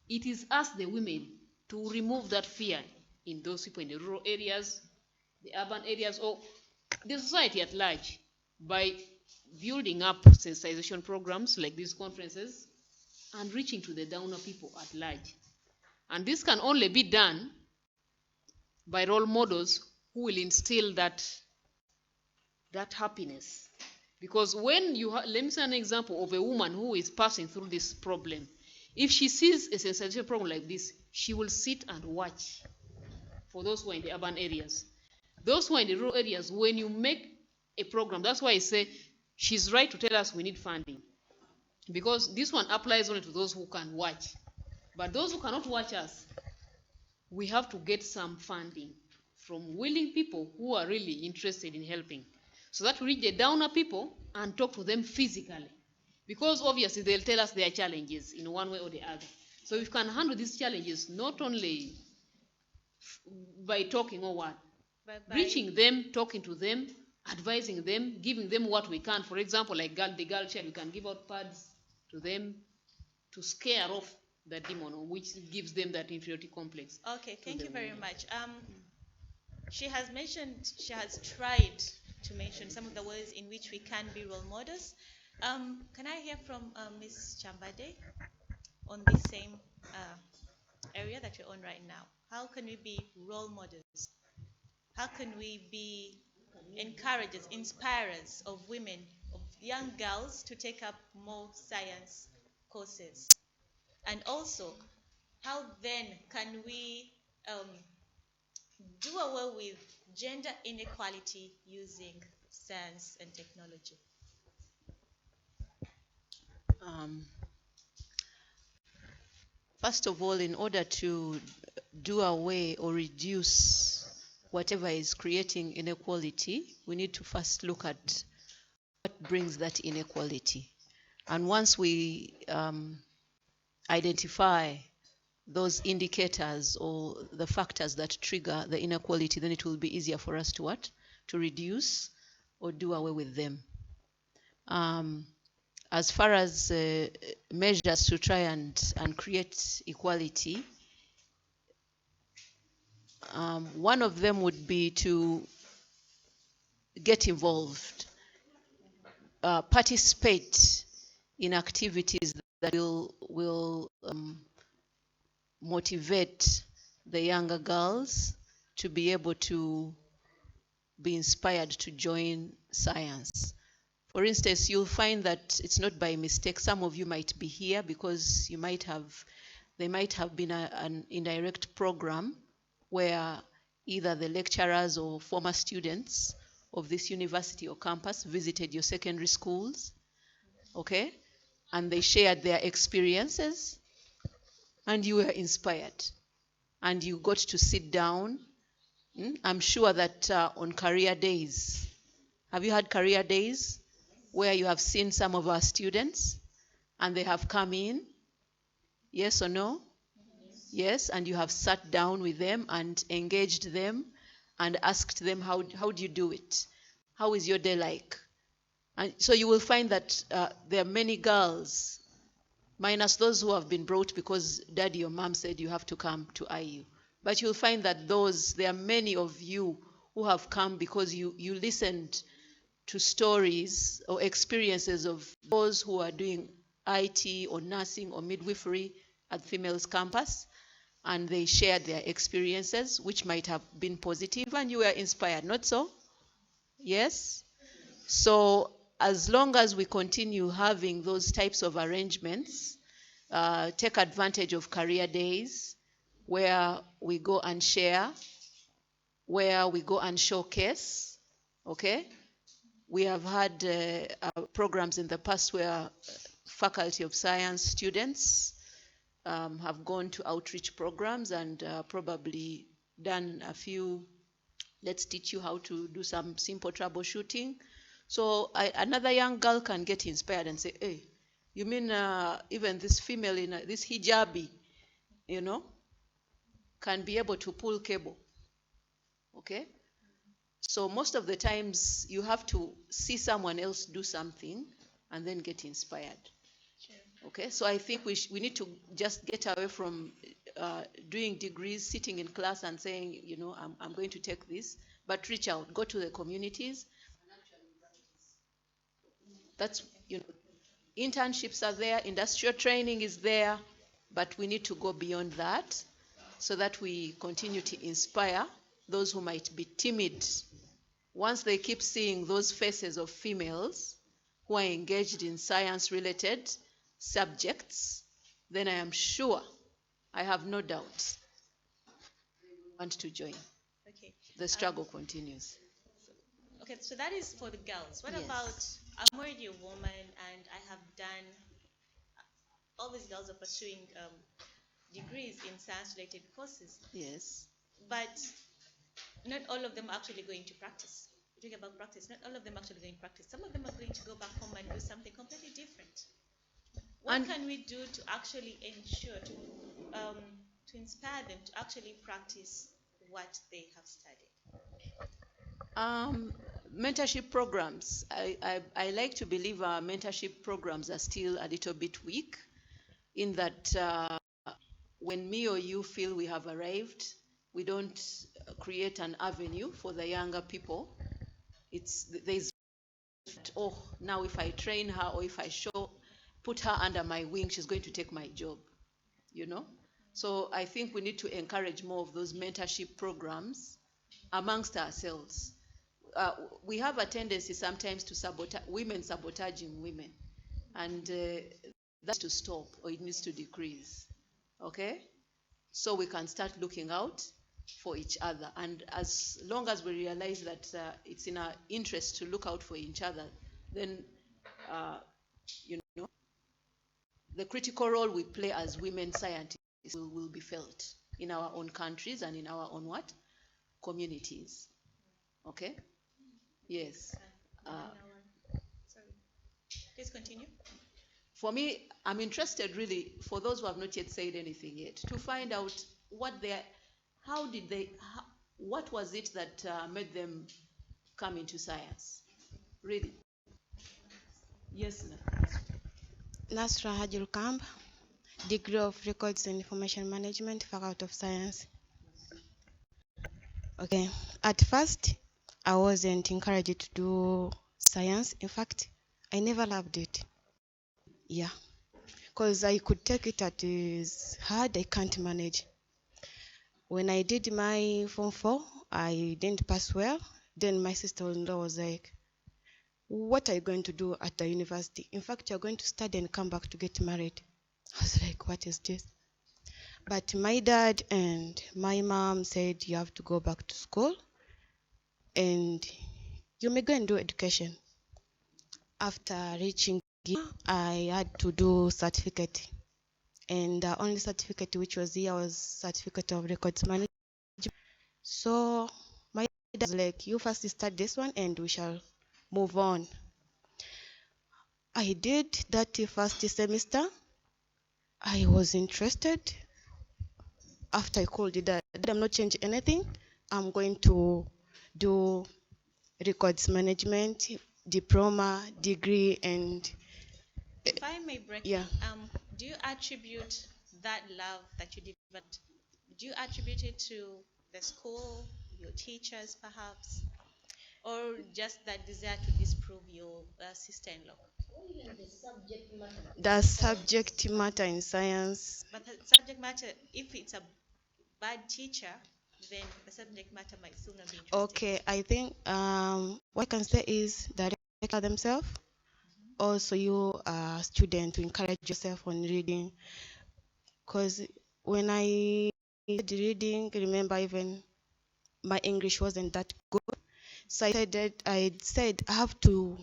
It is us, the women, to remove that fear in those people in the rural areas, the urban areas, or the society at large, by building up sensitization programs like these conferences and reaching to the downer people at large. And this can only be done by role models who will instill that happiness. Because when you let me say an example of a woman who is passing through this problem. If she sees a sensitization program like this, she will sit and watch. For those who are in the urban areas, those who are in the rural areas, when you make a program, that's why I say she's right to tell us we need funding, because this one applies only to those who can watch. But those who cannot watch us, we have to get some funding from willing people who are really interested in helping, so that we reach the downer people and talk to them physically, because obviously they'll tell us their challenges in one way or the other. So we can handle these challenges not only by talking or what, reaching them, talking to them, advising them, giving them what we can. For example, like the girl child, we can give out pads to them to scare off the demon, which gives them that inferiority complex. Okay, thank you very much. She has tried to mention some of the ways in which we can be role models. Can I hear from Ms. Chambade on this same area that you're on right now? How can we be role models? How can we be encouragers, inspirers of women, of young girls to take up more science courses? And also, how then can we do away with gender inequality using science and technology? First of all, in order to do away or reduce whatever is creating inequality, we need to first look at what brings that inequality. And once we identify those indicators or the factors that trigger the inequality, then it will be easier for us to reduce or do away with them. As far as measures to try and create equality, one of them would be to get involved, participate in activities that will motivate the younger girls to be able to be inspired to join science. For instance, you'll find that it's not by mistake. Some of you might be here because there might have been an indirect program where either the lecturers or former students of this university or campus visited your secondary schools, okay? And they shared their experiences. and you were inspired, and you got to sit down. I'm sure that on career days, have you had career days where you have seen some of our students and they have come in? Yes or no? Yes, and you have sat down with them and engaged them and asked them, how do you do it? How is your day like? And so you will find that there are many girls, minus those who have been brought because daddy or mom said you have to come to IU. But you'll find that there are many of you who have come because you listened to stories or experiences of those who are doing IT or nursing or midwifery at Females Campus, and they shared their experiences, which might have been positive, and you were inspired, not so? Yes? So as long as we continue having those types of arrangements, take advantage of career days where we go and share, where we go and showcase, okay? We have had programs in the past where Faculty of Science students have gone to outreach programs and probably done a few, let's teach you how to do some simple troubleshooting. So another young girl can get inspired and say, hey, you mean even this female in this hijabi, can be able to pull cable, okay? So most of the times you have to see someone else do something and then get inspired. Sure. Okay, so I think we need to just get away from doing degrees, sitting in class and saying, I'm going to take this, but reach out, go to the communities. That's, internships are there, industrial training is there, but we need to go beyond that so that we continue to inspire those who might be timid. Once they keep seeing those faces of females who are engaged in science-related subjects, then I am sure, I have no doubt, they want to join. Okay. The struggle continues. Okay, so that is for the girls. What about, I'm already a woman and I have done, all these girls are pursuing degrees in science-related courses. Yes. But not all of them are actually going to practice. We're talking about practice. Not all of them are actually going to practice. Some of them are going to go back home and do something completely different. What can we do to actually ensure, to inspire them to actually practice what they have studied? Mentorship programs. I like to believe our mentorship programs are still a little bit weak in that when me or you feel we have arrived, we don't create an avenue for the younger people. There's, now if I train her or if I put her under my wing, she's going to take my job, So I think we need to encourage more of those mentorship programs amongst ourselves. We have a tendency sometimes to sabotaging women, and that's to stop, or it needs to decrease, okay? So we can start looking out for each other, and as long as we realize that it's in our interest to look out for each other, then the critical role we play as women scientists will be felt in our own countries and in our own communities. Okay? Yes. Sorry. Please continue. For me, I'm interested really, for those who have not yet said anything yet, to find out what was it that made them come into science? Really? Yes, Nasra Hajul Kamb, degree of Records and Information Management, Faculty of Science. Okay, at first, I wasn't encouraged to do science. In fact, I never loved it. Yeah, because I could take it as hard, I can't manage. When I did my Form 4, I didn't pass well. Then my sister-in-law was like, what are you going to do at the university? In fact, you're going to study and come back to get married. I was like, what is this? But my dad and my mom said, you have to go back to school and you may go and do education. After reaching, I had to do certificate. and the only certificate which was here was certificate of records management. So my dad was like, you first start this one and we shall move on. I did that first semester. I was interested. After I called it that I'm not changing anything. I'm going to do records management, diploma, degree, and If I may break yeah. in, do you attribute that love that you developed, do you attribute it to the school, your teachers perhaps, or just that desire to disprove your sister-in-law? The subject matter in science. But the subject matter, if it's a bad teacher, then the subject matter might still not be interesting. Okay, I think what I can say is that they themselves. Also, you student to encourage yourself on reading, because when I did reading, remember even my English wasn't that good, so I said I have to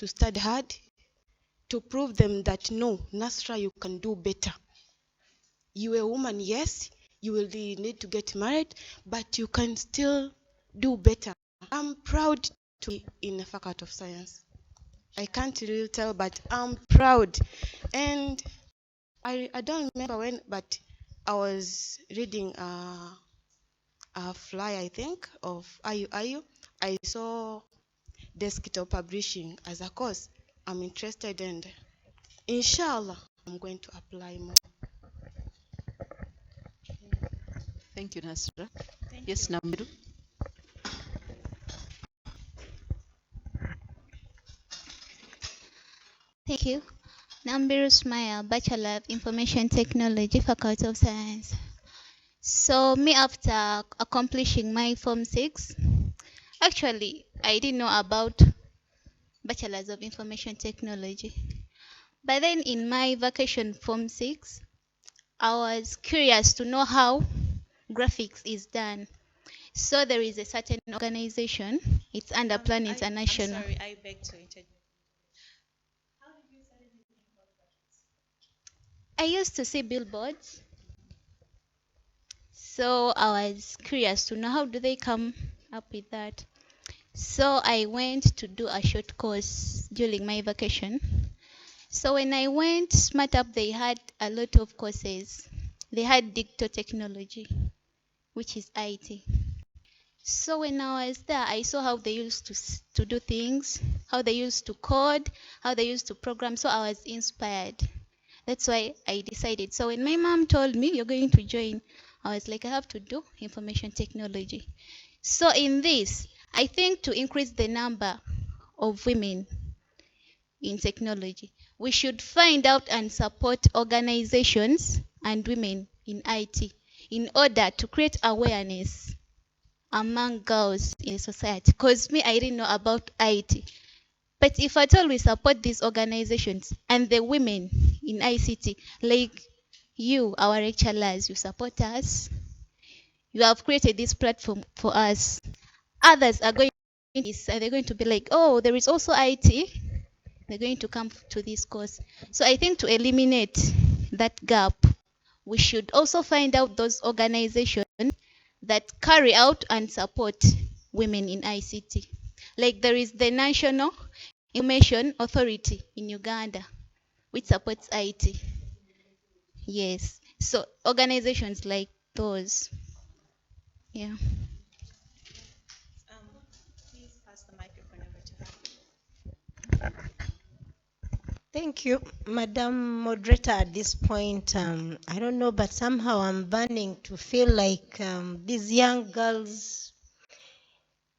study hard to prove them that no, Nasra, you can do better. You're a woman, yes, you will need to get married, but you can still do better. I'm proud to be in the Faculty of Science. I can't really tell, but I'm proud. And I don't remember when, but I was reading a flyer, I think, of IUIU. I saw desktop publishing as a course. I'm interested, and inshallah, I'm going to apply more. Thank you, Nasra. Thank Yes, you. Namiru. Thank you. Nambiru Smile, Bachelor of Information Technology, Faculty of Science. So me, after accomplishing my Form 6, actually, I didn't know about Bachelors of Information Technology. But then in my vacation Form 6, I was curious to know how graphics is done. So there is a certain organization, it's under Plan International. I'm sorry, I beg to interject. I used to see billboards. So I was curious to know how do they come up with that. So I went to do a short course during my vacation. So when I went Smart Up, they had a lot of courses. They had digital technology, which is IT. So when I was there, I saw how they used to do things, how they used to code, how they used to program. So I was inspired. That's why I decided. So when my mom told me you're going to join, I was like, I have to do information technology. So in this, I think to increase the number of women in technology, we should find out and support organizations and women in IT in order to create awareness among girls in society. Because me, I didn't know about IT. But if at all we support these organizations and the women in ICT, like you, our lecturers, you support us, you have created this platform for us. Others are going to this, and they're going to be like, oh, there is also IT. They're going to come to this course. So I think to eliminate that gap, we should also find out those organizations that carry out and support women in ICT. Like there is the National Information Authority in Uganda, which supports IT. Yes. So organizations like those. Yeah. Please pass the microphone over to her. Thank you, Madam Moderator. At this point, I don't know, but somehow I'm burning to feel like these young girls,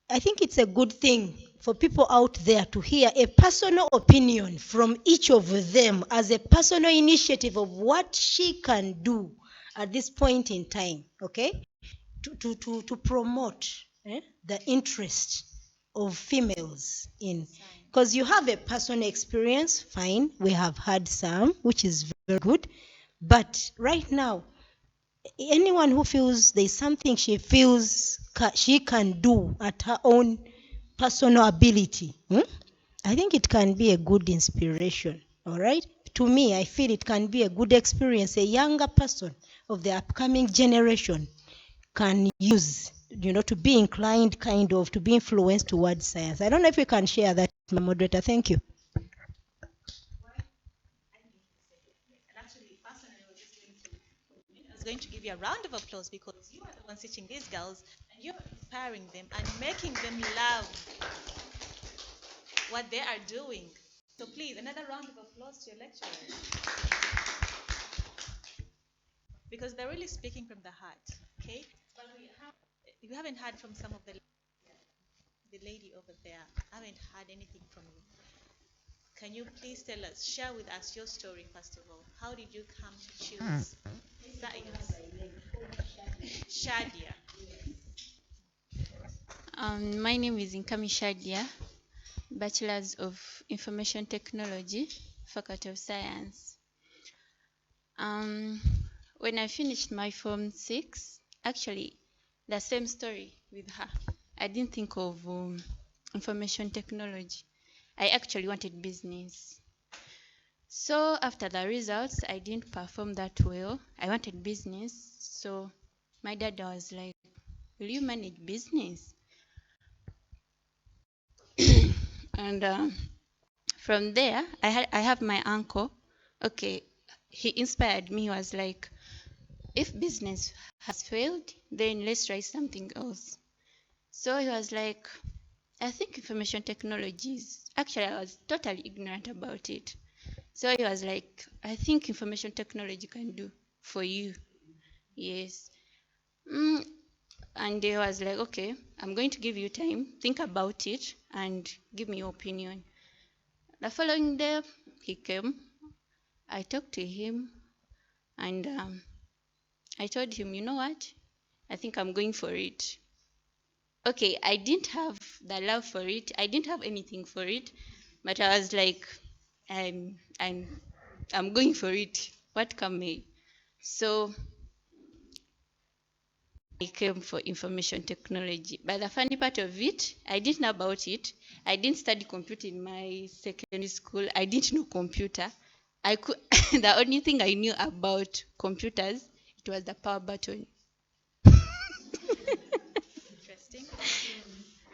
I think it's a good thing for people out there to hear a personal opinion from each of them as a personal initiative of what she can do at this point in time, okay? To promote the interest of females in, because you have a personal experience, fine, we have had some, which is very good, but right now, anyone who feels there's something she feels she can do at her own personal ability, I think it can be a good inspiration, all right? to me, I feel it can be a good experience. A younger person of the upcoming generation can use, to be inclined, to be influenced towards science. I don't know if you can share that, my moderator. Thank you. I was going to give you a round of applause because you are the one teaching these girls and you're inspiring them and making them love what they are doing. So please, another round of applause to your lecturers. Because they're really speaking from the heart, okay? But we haven't heard from some of the lady over there. I haven't heard anything from you. Can you please share with us your story first of all? How did you come to choose science? Shadia. My name is Nkami Shadia, Bachelor's of Information Technology, Faculty of Science. When I finished my Form 6, actually, the same story with her. I didn't think of information technology. I actually wanted business. So after the results, I didn't perform that well. I wanted business. So my dad was like, will you manage business? And from there, I have my uncle. Okay, he inspired me. He was like, if business has failed, then let's try something else. So he was like, I think information technology is, actually I was totally ignorant about it. So he was like, I think information technology can do for you. Yes. And he was like, okay, I'm going to give you time, think about it, and give me your opinion. The following day, he came. I talked to him, and I told him, you know what? I think I'm going for it. Okay, I didn't have the love for it. I didn't have anything for it, but I was like, I'm going for it. What come may? So I came for information technology. But the funny part of it, I didn't know about it. I didn't study computer in my secondary school. I didn't know computer. The only thing I knew about computers, it was the power button. Interesting.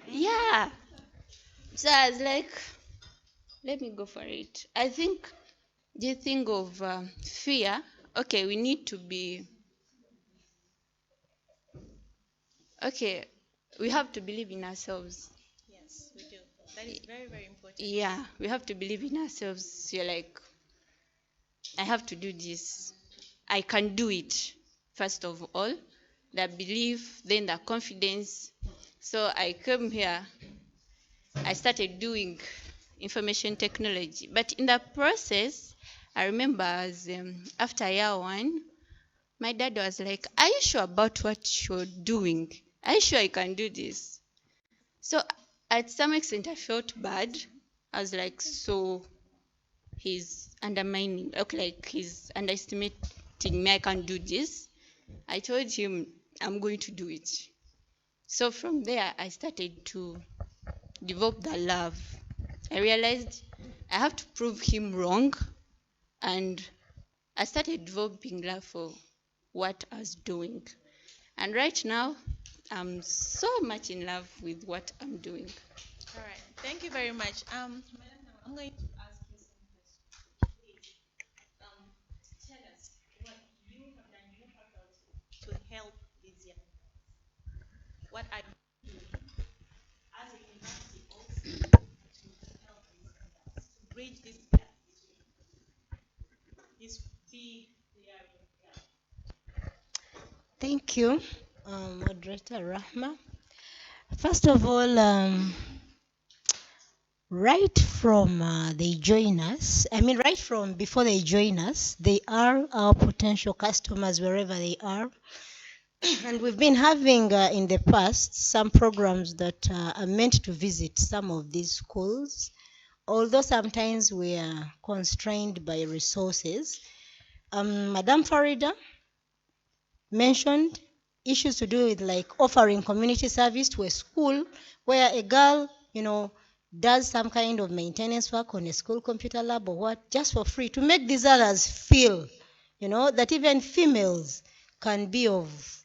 Yeah. So I was like, let me go for it. I think the thing of fear, okay, we need to be, okay, we have to believe in ourselves. Yes, we do. That is very, very important. Yeah, we have to believe in ourselves. You're like, I have to do this. I can do it, first of all. The belief, then the confidence. So I came here, I started doing information technology. But in the process, I remember after year 1, my dad was like, are you sure about what you're doing? Are you sure you can do this? So at some extent, I felt bad. I was like, so he's undermining, like he's underestimating me, I can't do this. I told him, I'm going to do it. So from there, I started to develop the love. I realized I have to prove him wrong, and I started developing love for what I was doing. And right now, I'm so much in love with what I'm doing. All right. Thank you very much. Madam, I'm going to ask you some questions. Please, tell us what you have done in your faculty to help these young girls. What are you doing as a university also to help these young girls, to bridge this gap between this big area of gap? Thank you, Moderator Rahma. First of all, right from they join us, right from before they join us, they are our potential customers wherever they are. And we've been having in the past some programs that are meant to visit some of these schools, although sometimes we are constrained by resources. Madam Farida mentioned issues to do with like offering community service to a school where a girl, does some kind of maintenance work on a school computer lab or what, just for free, to make these others feel, that even females can be of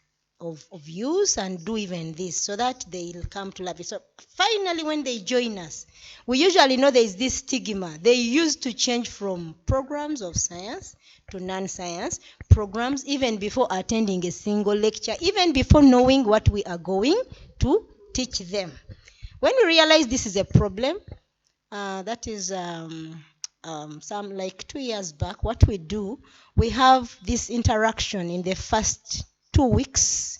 use and do even this, so that they'll come to love it. So finally, when they join us, we usually know there is this stigma. They used to change from programs of science to non-science programs even before attending a single lecture, even before knowing what we are going to teach them. When we realize this is a problem, that is some like 2 years back, what we do, we have this interaction in the first 2 weeks,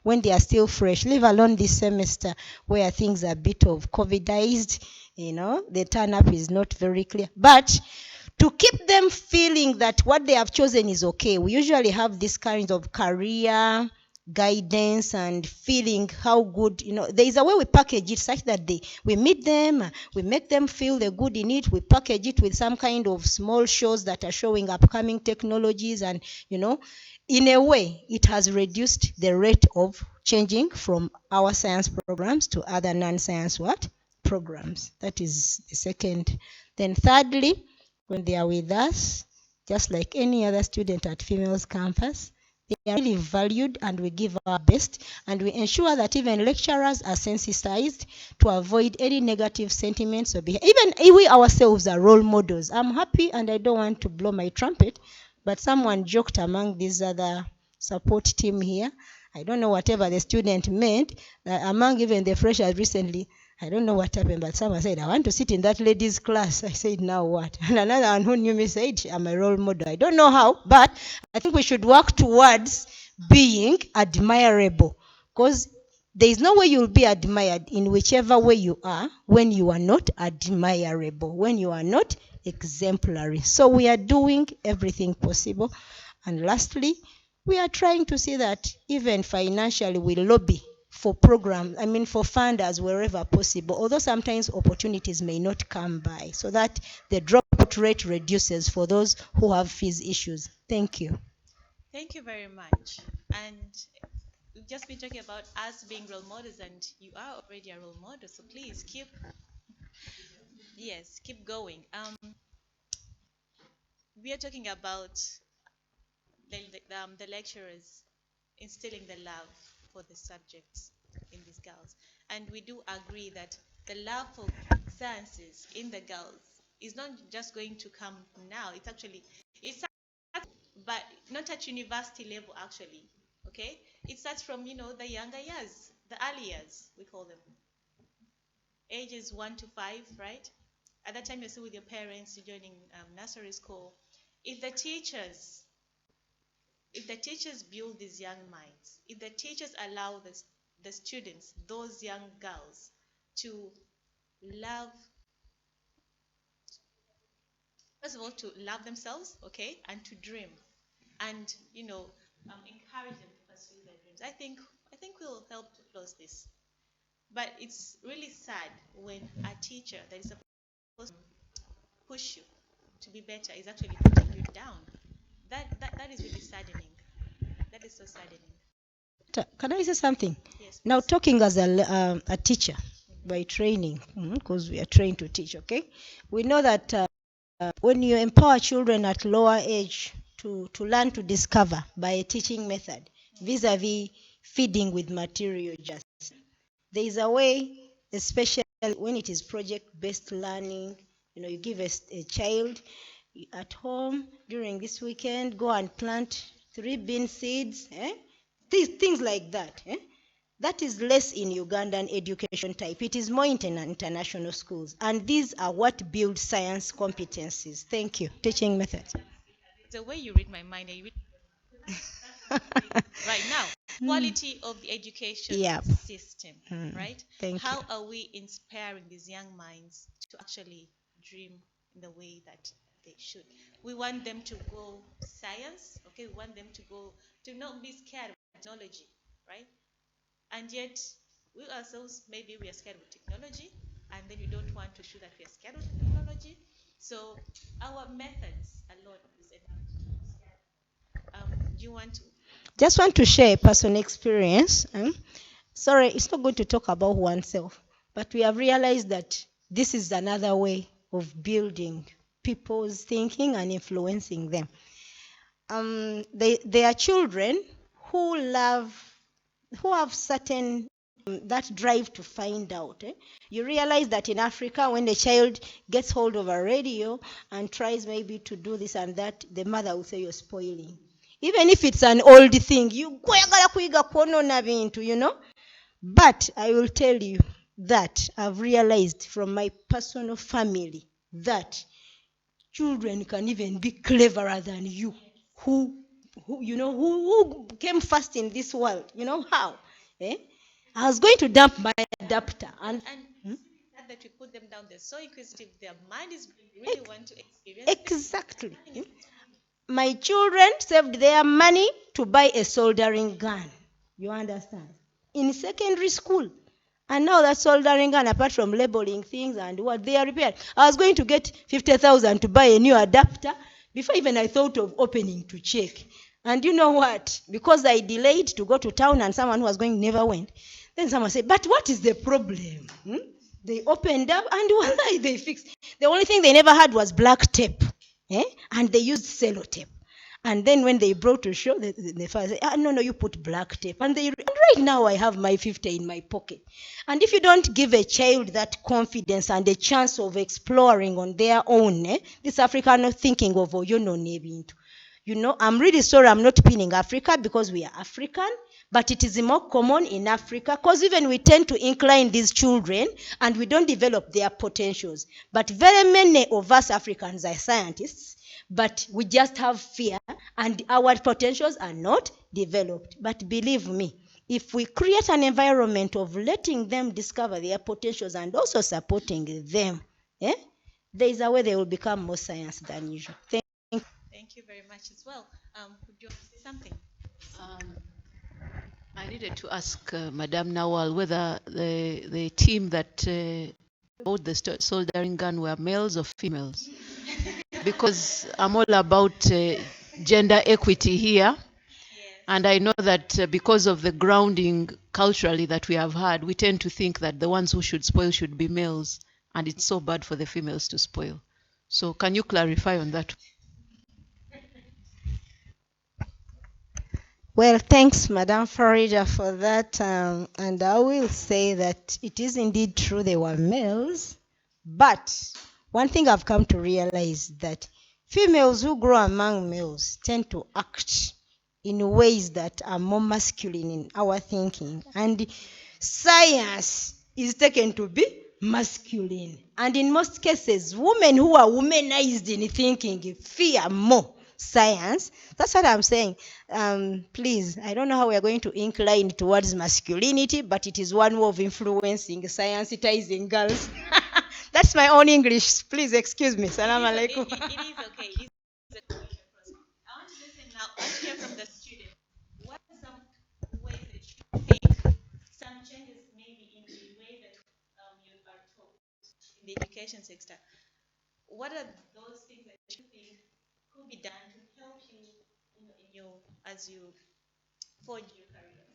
when they are still fresh, leave alone this semester where things are a bit of COVIDized, the turn up is not very clear. But to keep them feeling that what they have chosen is okay, we usually have this kind of career guidance and feeling how good, there is a way we package it such that we meet them, we make them feel the good in it, we package it with some kind of small shows that are showing upcoming technologies, and in a way it has reduced the rate of changing from our science programs to other non-science programs. That is the second. Then thirdly, when they are with us, just like any other student at Females Campus, they are really valued, and we give our best, and we ensure that even lecturers are sensitized to avoid any negative sentiments or behavior. Even we ourselves are role models. I'm happy, and I don't want to blow my trumpet, but someone joked among these other support team here. I don't know whatever the student meant, among even the freshers recently. I don't know what happened, but someone said, I want to sit in that lady's class. I said, now what? And another one who knew me said, I'm a role model. I don't know how, but I think we should work towards being admirable, because there is no way you'll be admired in whichever way you are when you are not admirable, when you are not exemplary. So we are doing everything possible. And lastly, we are trying to see that even financially we lobby for programs, for funders wherever possible, although sometimes opportunities may not come by, so that the dropout rate reduces for those who have fees issues. Thank you. Thank you very much. And we've just been talking about us being role models, and you are already a role model, so please keep going. We are talking about the lecturers instilling the love for the subjects in these girls. And we do agree that the love for sciences in the girls is not just going to come now. It's but not at university level actually. Okay? It starts from, the younger years, the early years, we call them. Ages 1 to 5, right? At that time you're still with your parents, you're joining nursery school. If the teachers build these young minds, if the teachers allow the students, those young girls, to love, first of all, to love themselves, okay, and to dream, and encourage them to pursue their dreams, I think we'll help to close this. But it's really sad when a teacher that is supposed to push you to be better is actually putting you down. That is really saddening. That is so saddening. Can I say something? Yes, Now, please. talking as a teacher by training, because we are trained to teach, okay? We know that when you empower children at lower age to learn to discover by a teaching method, vis-a-vis feeding with material just, there is a way, especially when it is project-based learning, you give a child at home during this weekend, go and plant 3 bean seeds, things like that. That is less in Ugandan education type. It is more in international schools. And these are what build science competencies. Thank you. Teaching methods. The way you read my mind, right now, quality of the education system, right? How you. are we inspiring these young minds to actually dream in the way that they should? We want them to go science, okay? We want them to not be scared of technology, right? And yet, we ourselves, maybe we are scared of technology, and then we don't want to show that we are scared of technology. So our methods alone is enough. Do you want to? Just want to share a personal experience. Sorry, it's not going to talk about oneself, but we have realized that this is another way of building people's thinking and influencing them. They are children who have certain that drive to find out. You realize that in Africa, when the child gets hold of a radio and tries maybe to do this and that, the mother will say you're spoiling. Even if it's an old thing, you know. But I will tell you that I've realized from my personal family that children can even be cleverer than you, who who came first in this world. You know how? I was going to dump my adapter and that we put them down, they're so inquisitive, their mind is really want to experience exactly. My children saved their money to buy a soldering gun. You understand? In secondary school. And now that soldering gun, apart from labeling things and what they are repaired, I was going to get 50,000 to buy a new adapter before even I thought of opening to check. And you know what? Because I delayed to go to town and someone who was going never went. Then someone said, but what is the problem? They opened up and one day they fixed. The only thing they never had was black tape. And they used sellotape. And then when they brought to show, the father said, no, you put black tape. And right now I have my 50 in my pocket. And if you don't give a child that confidence and a chance of exploring on their own, this African thinking of, I'm really sorry I'm not pinning Africa because we are African, but it is more common in Africa because even we tend to incline these children and we don't develop their potentials. But very many of us Africans are scientists, but we just have fear and our potentials are not developed. But believe me, if we create an environment of letting them discover their potentials and also supporting them, there is a way they will become more science than usual. Thank you very much as well. Would you want to say something? I needed to ask Madame Nawal whether the team that bought the soldering gun were males or females. Because I'm all about gender equity here. And I know that because of the grounding culturally that we have had, we tend to think that the ones who should spoil should be males. And it's so bad for the females to spoil. So can you clarify on that? Well, thanks, Madam Farida, for that. And I will say that it is indeed true they were males. But one thing I've come to realize that females who grow among males tend to act in ways that are more masculine in our thinking. And science is taken to be masculine. And in most cases, women who are womanized in thinking fear more science. That's what I'm saying. Please, I don't know how we are going to incline towards masculinity, but it is one way of influencing science-itizing girls. That's my own English. Please excuse me. Salam alaikum. It is okay. It is okay. I want to listen now. I want to hear from the student. What are some ways that you think some changes maybe in the way that you are taught in the education sector? What are those things that you think could be done to help you, as you forge your career?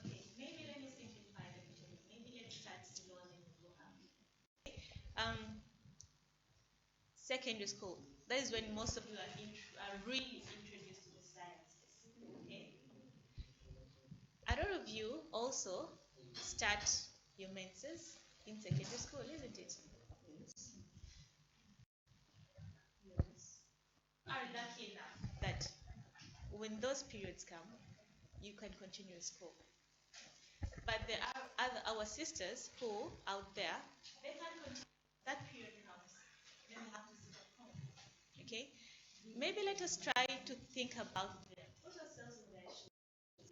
Okay, maybe let me simplify it. Maybe let's start slow and then go up. Secondary school. That is when most of you are really introduced to the sciences. Okay. A lot of you also start your menses in secondary school, isn't it? Are lucky enough that when those periods come, you can continue school. But there are our sisters who out there, they can't continue. That period comes, then they have to sit at home. Okay? Maybe let us try to think about them. Put ourselves in their shoes.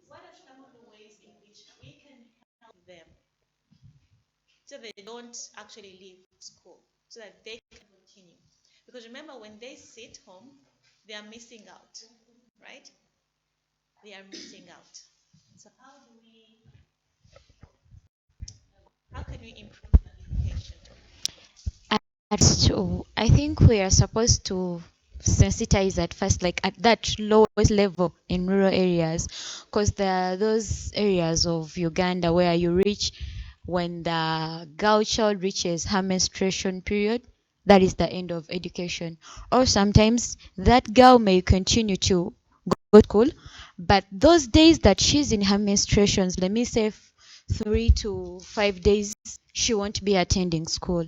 What are some of the ways in which we can help them so they don't actually leave school, so that they can continue? Because remember, when they sit home, they are missing out, right? They are missing out. So how can we improve education? That's true. I think we are supposed to sensitized at first, like at that lowest level in rural areas, because there are those areas of Uganda where you reach when the girl child reaches her menstruation period, that is the end of education. Or sometimes that girl may continue to go to school, but those days that she's in her menstruations, let me say 3 to 5 days, she won't be attending school.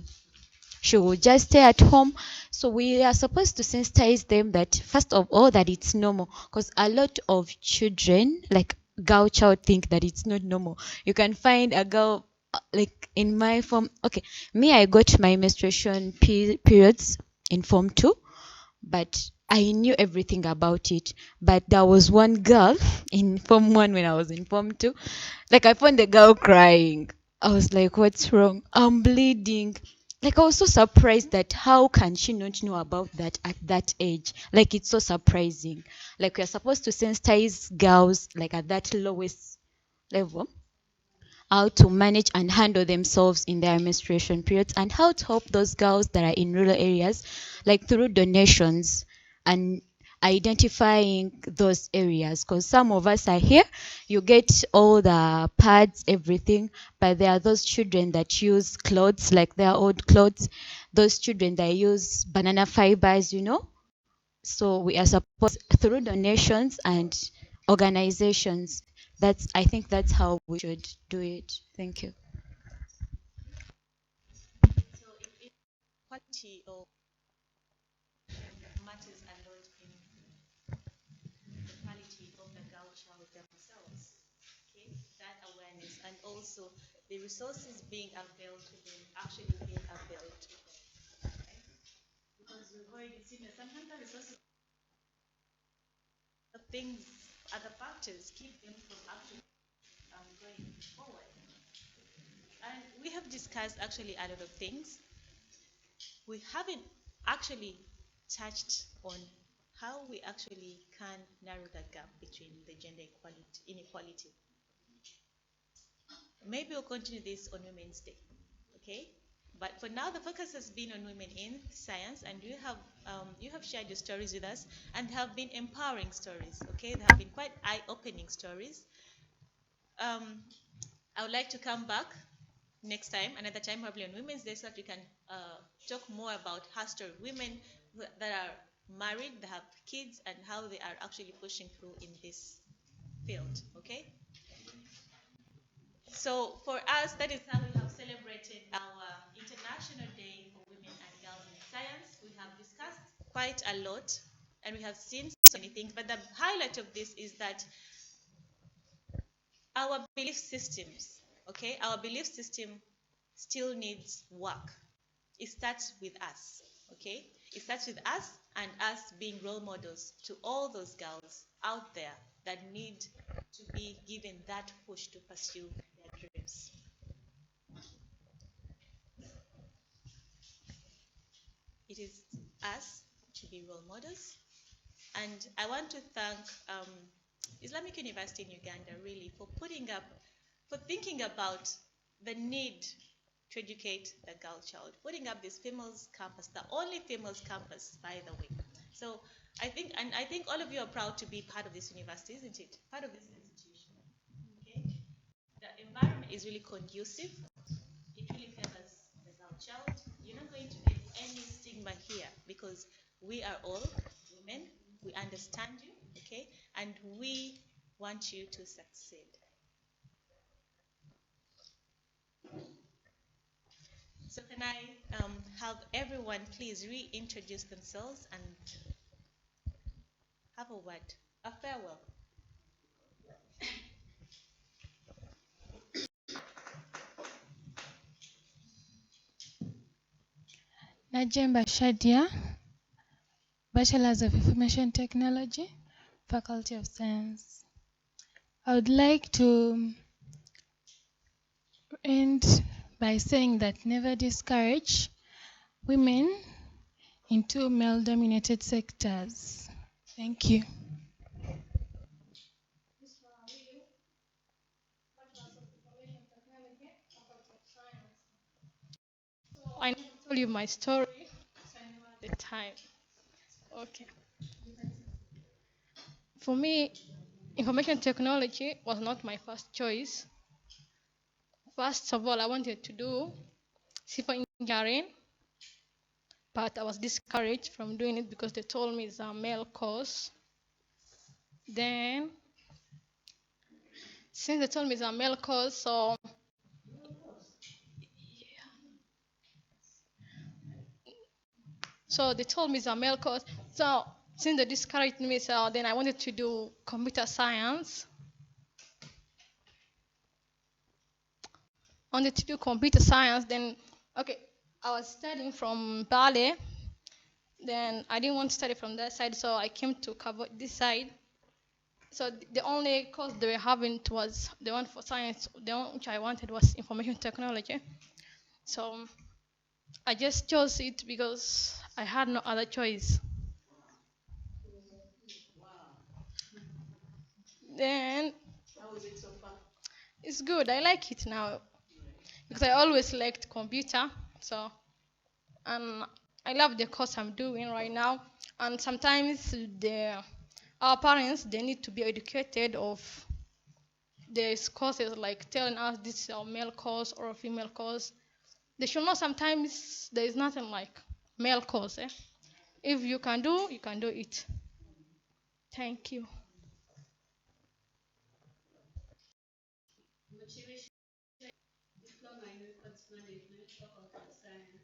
She will just stay at home. So we are supposed to sensitize them that first of all that it's normal, because a lot of children, like girl child, think that it's not normal. You can find a girl like in my form. Okay, me, I got my menstruation periods in form 2, but I knew everything about it. But there was one girl in form 1 when I was in form 2. Like I found the girl crying. I was like, what's wrong? I'm bleeding. Like I was so surprised that how can she not know about that at that age? Like it's so surprising. Like we're supposed to sensitize girls like at that lowest level, how to manage and handle themselves in their menstruation periods, and how to help those girls that are in rural areas, like through donations and identifying those areas. Because some of us are here, you get all the pads, everything, but there are those children that use clothes, like their old clothes, those children that use banana fibers, you know. So we are supposed through donations and organizations. I think that's how we should do it. Thank you. So equality or matters a lot in the quality of the girl child themselves. Okay, that awareness and also the resources being availed to them actually being availed to them. Right? Because we've already seen that sometimes the resources of things, other factors keep them from actually going forward. And we have discussed actually a lot of things. We haven't actually touched on how we actually can narrow that gap between the gender inequality. Maybe we'll continue this on Women's Day, okay? But for now, the focus has been on women in science, and you have shared your stories with us, and have been empowering stories, okay? They have been quite eye-opening stories. I would like to come back next time, another time, probably on Women's Day, so that we can talk more about her story. Women that are married, that have kids, and how they are actually pushing through in this field, okay? So for us, that is how we have celebrated our International Day for Women and Girls in Science. We have discussed quite a lot, and we have seen so many things, but the highlight of this is that our belief systems, okay, our belief system still needs work. It starts with us, okay? It starts with us and us being role models to all those girls out there that need to be given that push to pursue their dreams. It is us to be role models. And I want to thank Islamic University in Uganda really for thinking about the need to educate the girl child, putting up this females campus, the only females campus, by the way. So I think all of you are proud to be part of this university, isn't it? Part of this institution. Okay? The environment is really conducive. It really favors the girl child. You're not going to get any stigma here because we are all women. We understand you, okay? And we want you to succeed. So can I have everyone please reintroduce themselves and have a word, a farewell. Najemba Shadia, Bachelor's of Information Technology, Faculty of Science. I would like to end by saying that never discourage women into male-dominated sectors. Thank you. I need to tell you my story, so I never had the time. Okay. For me, information technology was not my first choice. First of all, I wanted to do civil engineering, but I was discouraged from doing it because they told me it's a male course. Then, since they told me it's a male course, so they told me it's a male course. So since they discouraged me, so then I wanted to do computer science. I wanted to do computer science. Then, okay, I was studying from Bali. Then I didn't want to study from that side, so I came to cover this side. So the only course they were having was the one for science. The one which I wanted was information technology. So I just chose it because I had no other choice. Then How is it so far? it's good. I like it now because I always liked computer. So and I love the course I'm doing right now. And sometimes our parents they need to be educated of these courses, like telling us this is a male course or a female course. They should know sometimes there is nothing like male course. If you can do, you can do it. Thank you. Diploma in Records Management, Faculty of Science.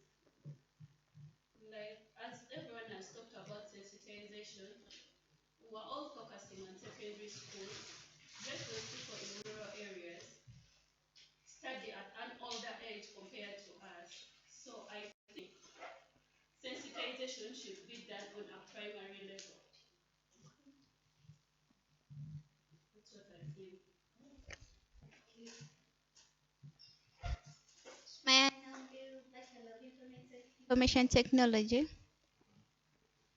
Like, as everyone has talked about sensitization, we're all focusing on secondary school. Just those people in rural areas study at an older age compared to us. So I think sensitization should be done on a primary level. That's what I think. May I now give Bachelor of Information Technology?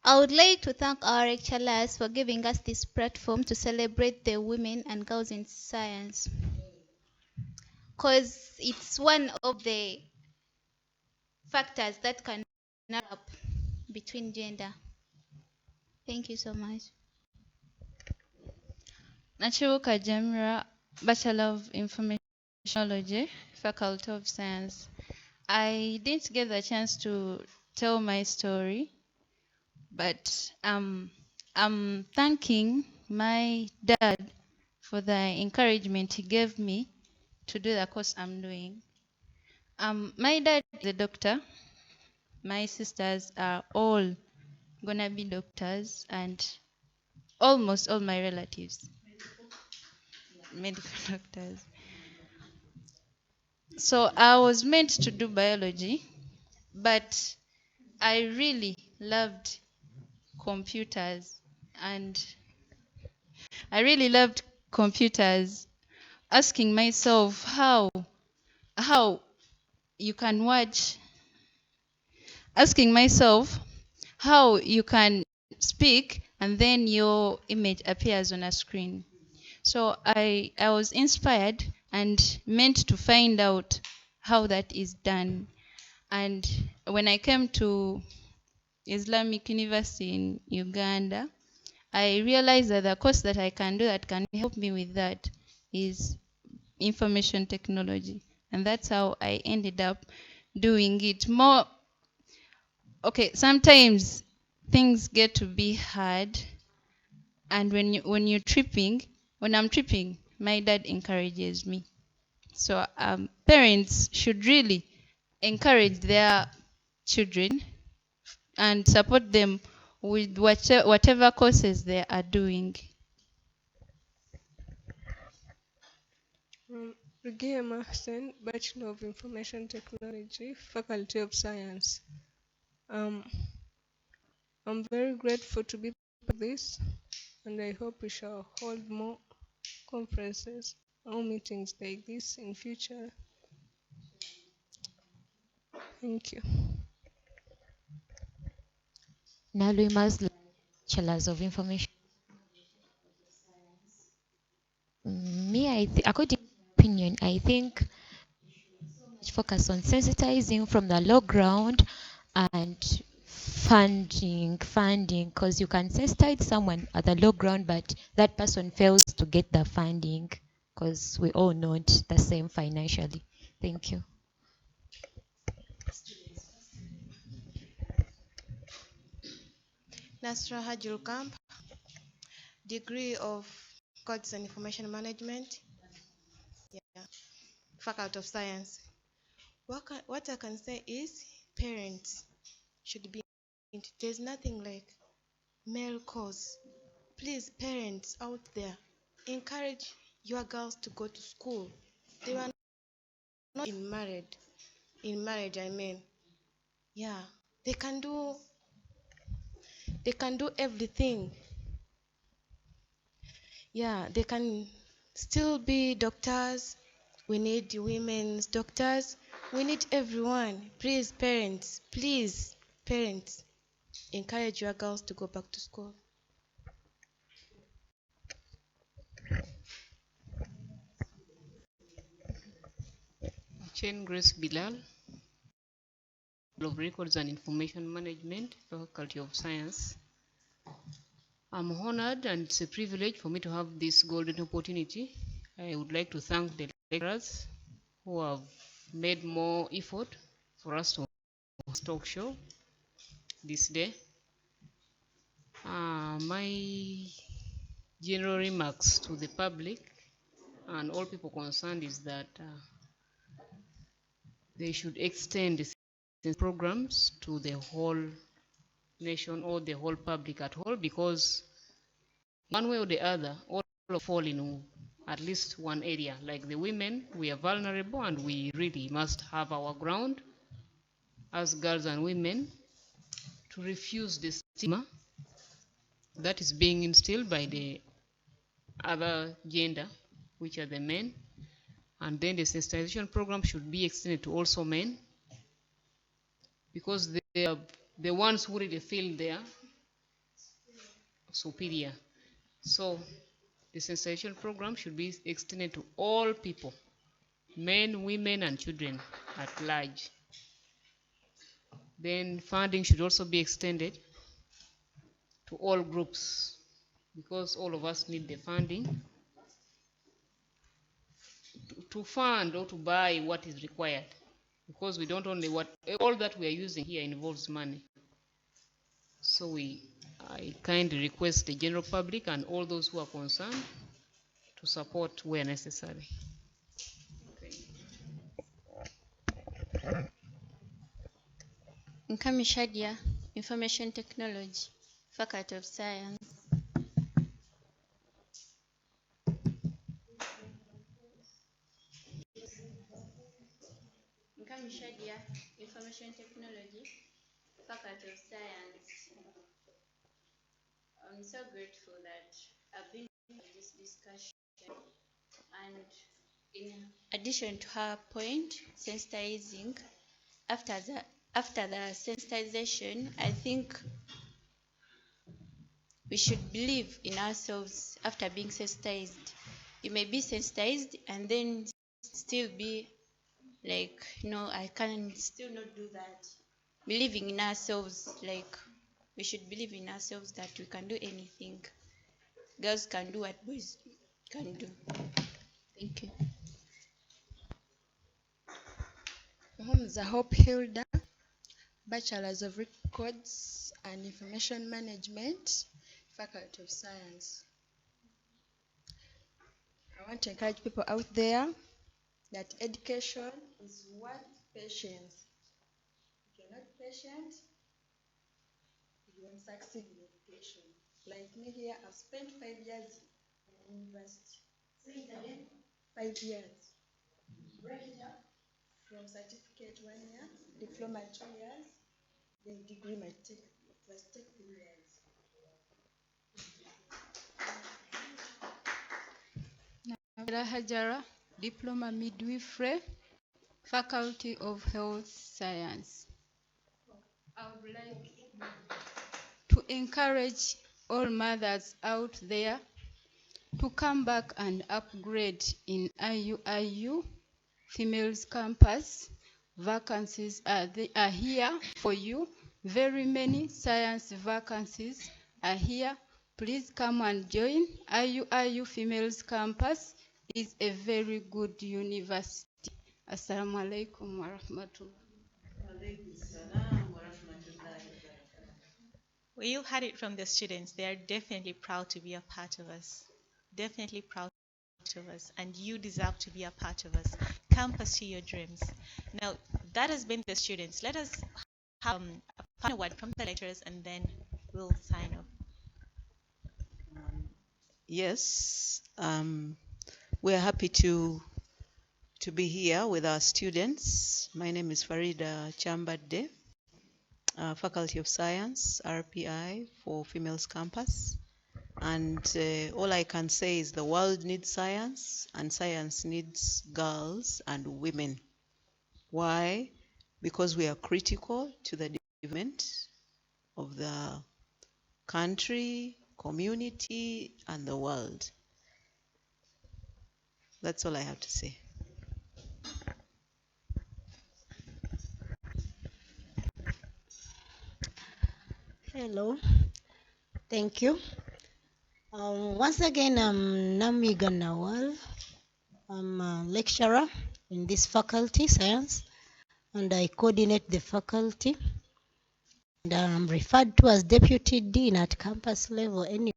I would like to thank our lecturers for giving us this platform to celebrate the women and girls in science, because it's one of the factors that can up between gender. Thank you so much. Nachibuka Jamra, Bachelor of Information Technology, Faculty of Science. I didn't get the chance to tell my story, but I'm thanking my dad for the encouragement he gave me to do the course I'm doing. My dad is a doctor. My sisters are all gonna be doctors, and almost all my relatives, medical doctors. So I was meant to do biology, but I really loved computers, and I really loved computers, asking myself how you can watch, asking myself how you can speak and then your image appears on a screen. So I was inspired and meant to find out how that is done. And when I came to Islamic University in Uganda, I realized that the course that I can do that can help me with that is information technology. And that's how I ended up doing it. More, okay, sometimes things get to be hard, and when I'm tripping, my dad encourages me. So parents should really encourage their children and support them with whatever courses they are doing. Rugia Mahsen, Bachelor of Information Technology, Faculty of Science. I'm very grateful to be part of this, and I hope we shall hold more conferences or meetings like this in future. Thank you. Now we must Bachelors of Information. According to my opinion, I think focus on sensitizing from the low ground and funding, because you can sensitize someone at the low ground, but that person fails to get the funding because we all not the same financially. Thank you. Nasra Hajul Camp, degree of Codes and Information Management, yeah, Faculty of Science. What I can say is parents should be, there's nothing like male course. Please, parents out there, encourage your girls to go to school. They were not in marriage, I mean. Yeah, they can do everything. Yeah, they can still be doctors. We need women's doctors. We need everyone. Please, parents, encourage your girls to go back to school. Chain Grace Bilal, of Records and Information Management, Faculty of Science. I'm honored and it's a privilege for me to have this golden opportunity. I would like to thank the lecturers who have made more effort for us to talk show this day. My general remarks to the public and all people concerned is that they should extend the programs to the whole nation or the whole public at whole, because one way or the other, all fall in at least one area. Like the women, we are vulnerable and we really must have our ground as girls and women to refuse the stigma that is being instilled by the other gender, which are the men. And then the sensitization program should be extended to also men, because they are the ones who really feel they are superior. So the sensitization program should be extended to all people, men, women, and children at large. Then funding should also be extended to all groups, because all of us need the funding to fund or to buy what is required, because we don't only all that we are using here involves money. So I kindly request the general public and all those who are concerned to support where necessary. Nkami Shadia, Information Technology, Faculty of Science. Nkami Shadia, Information Technology, Faculty of Science. I'm so grateful that I've been in this discussion, and in addition to her point, sensitizing, after the sensitization, I think we should believe in ourselves after being sensitized. You may be sensitized and then still be like, no, I can still not do that. Believing in ourselves, like we should believe in ourselves that we can do anything. Girls can do what boys can do. Thank you. Muhammad Hope Hilda, Bachelor's of Records and Information Management, Faculty of Science. I want to encourage people out there that education is worth patience. If you're not patient, you won't succeed in education. Like me here, I've spent 5 years in university. 5 years. From certificate 1 year, diploma 2 years, then degree might take 3 years. Hajara, Diploma Midwifery, Faculty of Health Science. I would like to encourage all mothers out there to come back and upgrade in IUIU Females Campus. Vacancies are here for you Very many science vacancies are here. Please come and join. IUIU Females Campus is a very good university. Assalamu alaikum wa rahmatullah. Well, you had it from the students. They are definitely proud to be a part of us. Definitely proud of us. And you deserve to be a part of us. Come pursue your dreams. Now, that has been the students. Let us have a final word from the lecturers and then we'll sign off. Yes, we are happy to be here with our students. My name is Farida Chambade, Faculty of Science, RPI for Females Campus. And all I can say is the world needs science, and science needs girls and women. Why? Because we are critical to the development of the country, community, and the world. That's all I have to say. Hello, thank you. Once again, I'm Nami Ganawal. I'm a lecturer in this faculty, science, and I coordinate the faculty. And I'm referred to as Deputy Dean at campus level anyway.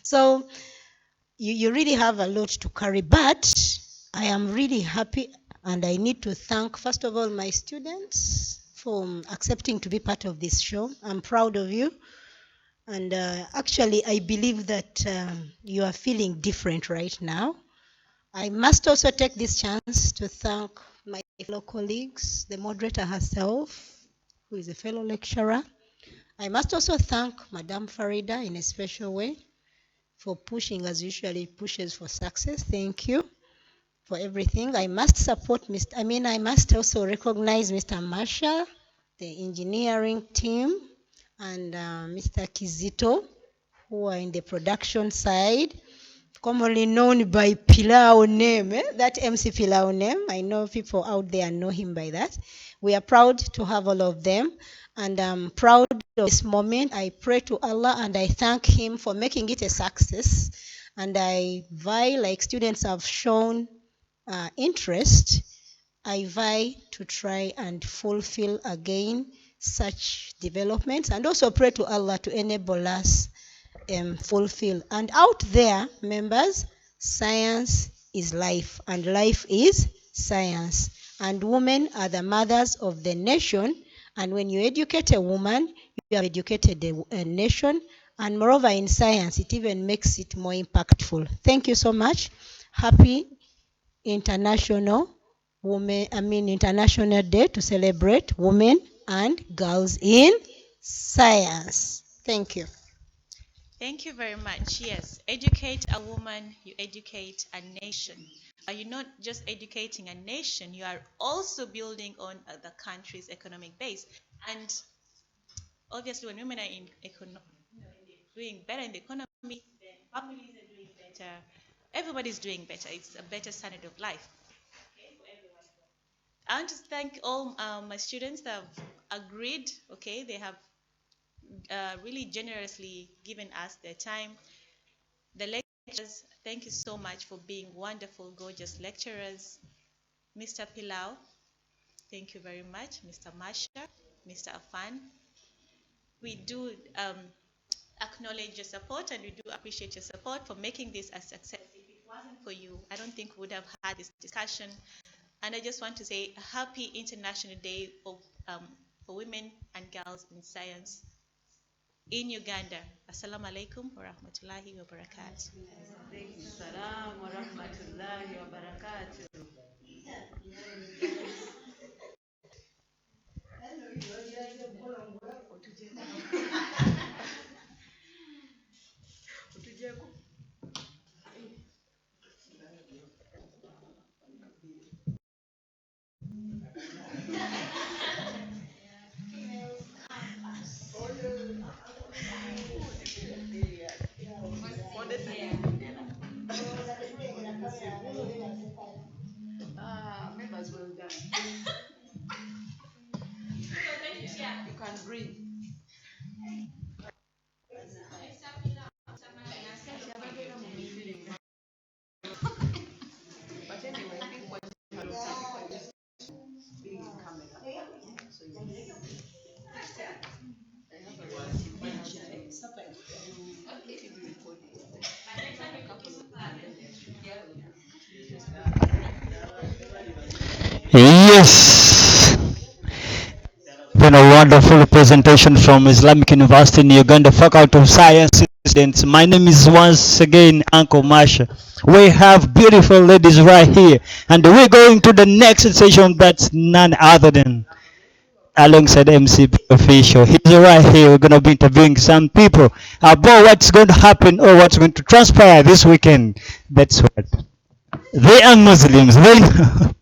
So you really have a lot to carry, but I am really happy and I need to thank, first of all, my students for accepting to be part of this show. I'm proud of you. And actually, I believe that you are feeling different right now. I must also take this chance to thank my fellow colleagues, the moderator herself, who is a fellow lecturer. I must also thank Madame Farida in a special way for pushing, as usually pushes for success. Thank you for everything. I must also recognize Mr. Marshall, the engineering team, and Mr. Kizito, who are in the production side, commonly known by Pilau name, that MC Pilau name. I know people out there know him by that. We are proud to have all of them, and I'm proud of this moment. I pray to Allah and I thank Him for making it a success. And I vie, like students have shown interest, I vie to try and fulfill again such developments, and also pray to Allah to enable us fulfill. And out there, members, science is life, and life is science. And women are the mothers of the nation. And when you educate a woman, you have educated a nation. And moreover, in science, it even makes it more impactful. Thank you so much. Happy International International Day to celebrate women and girls in science. Thank you. Thank you very much. Yes, educate a woman, you educate a nation. You're not just educating a nation, you are also building on the country's economic base. And obviously, when women are doing better in the economy, then families are doing better. Everybody's doing better. It's a better standard of life. Okay, for everyone. I want to thank all my students that have agreed. Okay, they have really generously given us their time. The lecturers, thank you so much for being wonderful, gorgeous lecturers. Mr. Pilau, thank you very much. Mr. Masha, Mr. Afan, we do acknowledge your support and we do appreciate your support for making this a success. If it wasn't for you, I don't think we would have had this discussion. And I just want to say a happy International Day for Women and Girls in Science in Uganda. Assalamu alaikum wa rahmatullahi wa barakatuh. Assalamu wa rahmatullahi wa barakatuh. Members, well done. Yes, been a wonderful presentation from Islamic University in Uganda Faculty of Science students. My name is once again Uncle Masha. We have beautiful ladies right here, and we're going to the next session that's none other than alongside MCP official. He's right here. We're gonna be interviewing some people about what's going to happen or what's going to transpire this weekend. That's what they are Muslims. They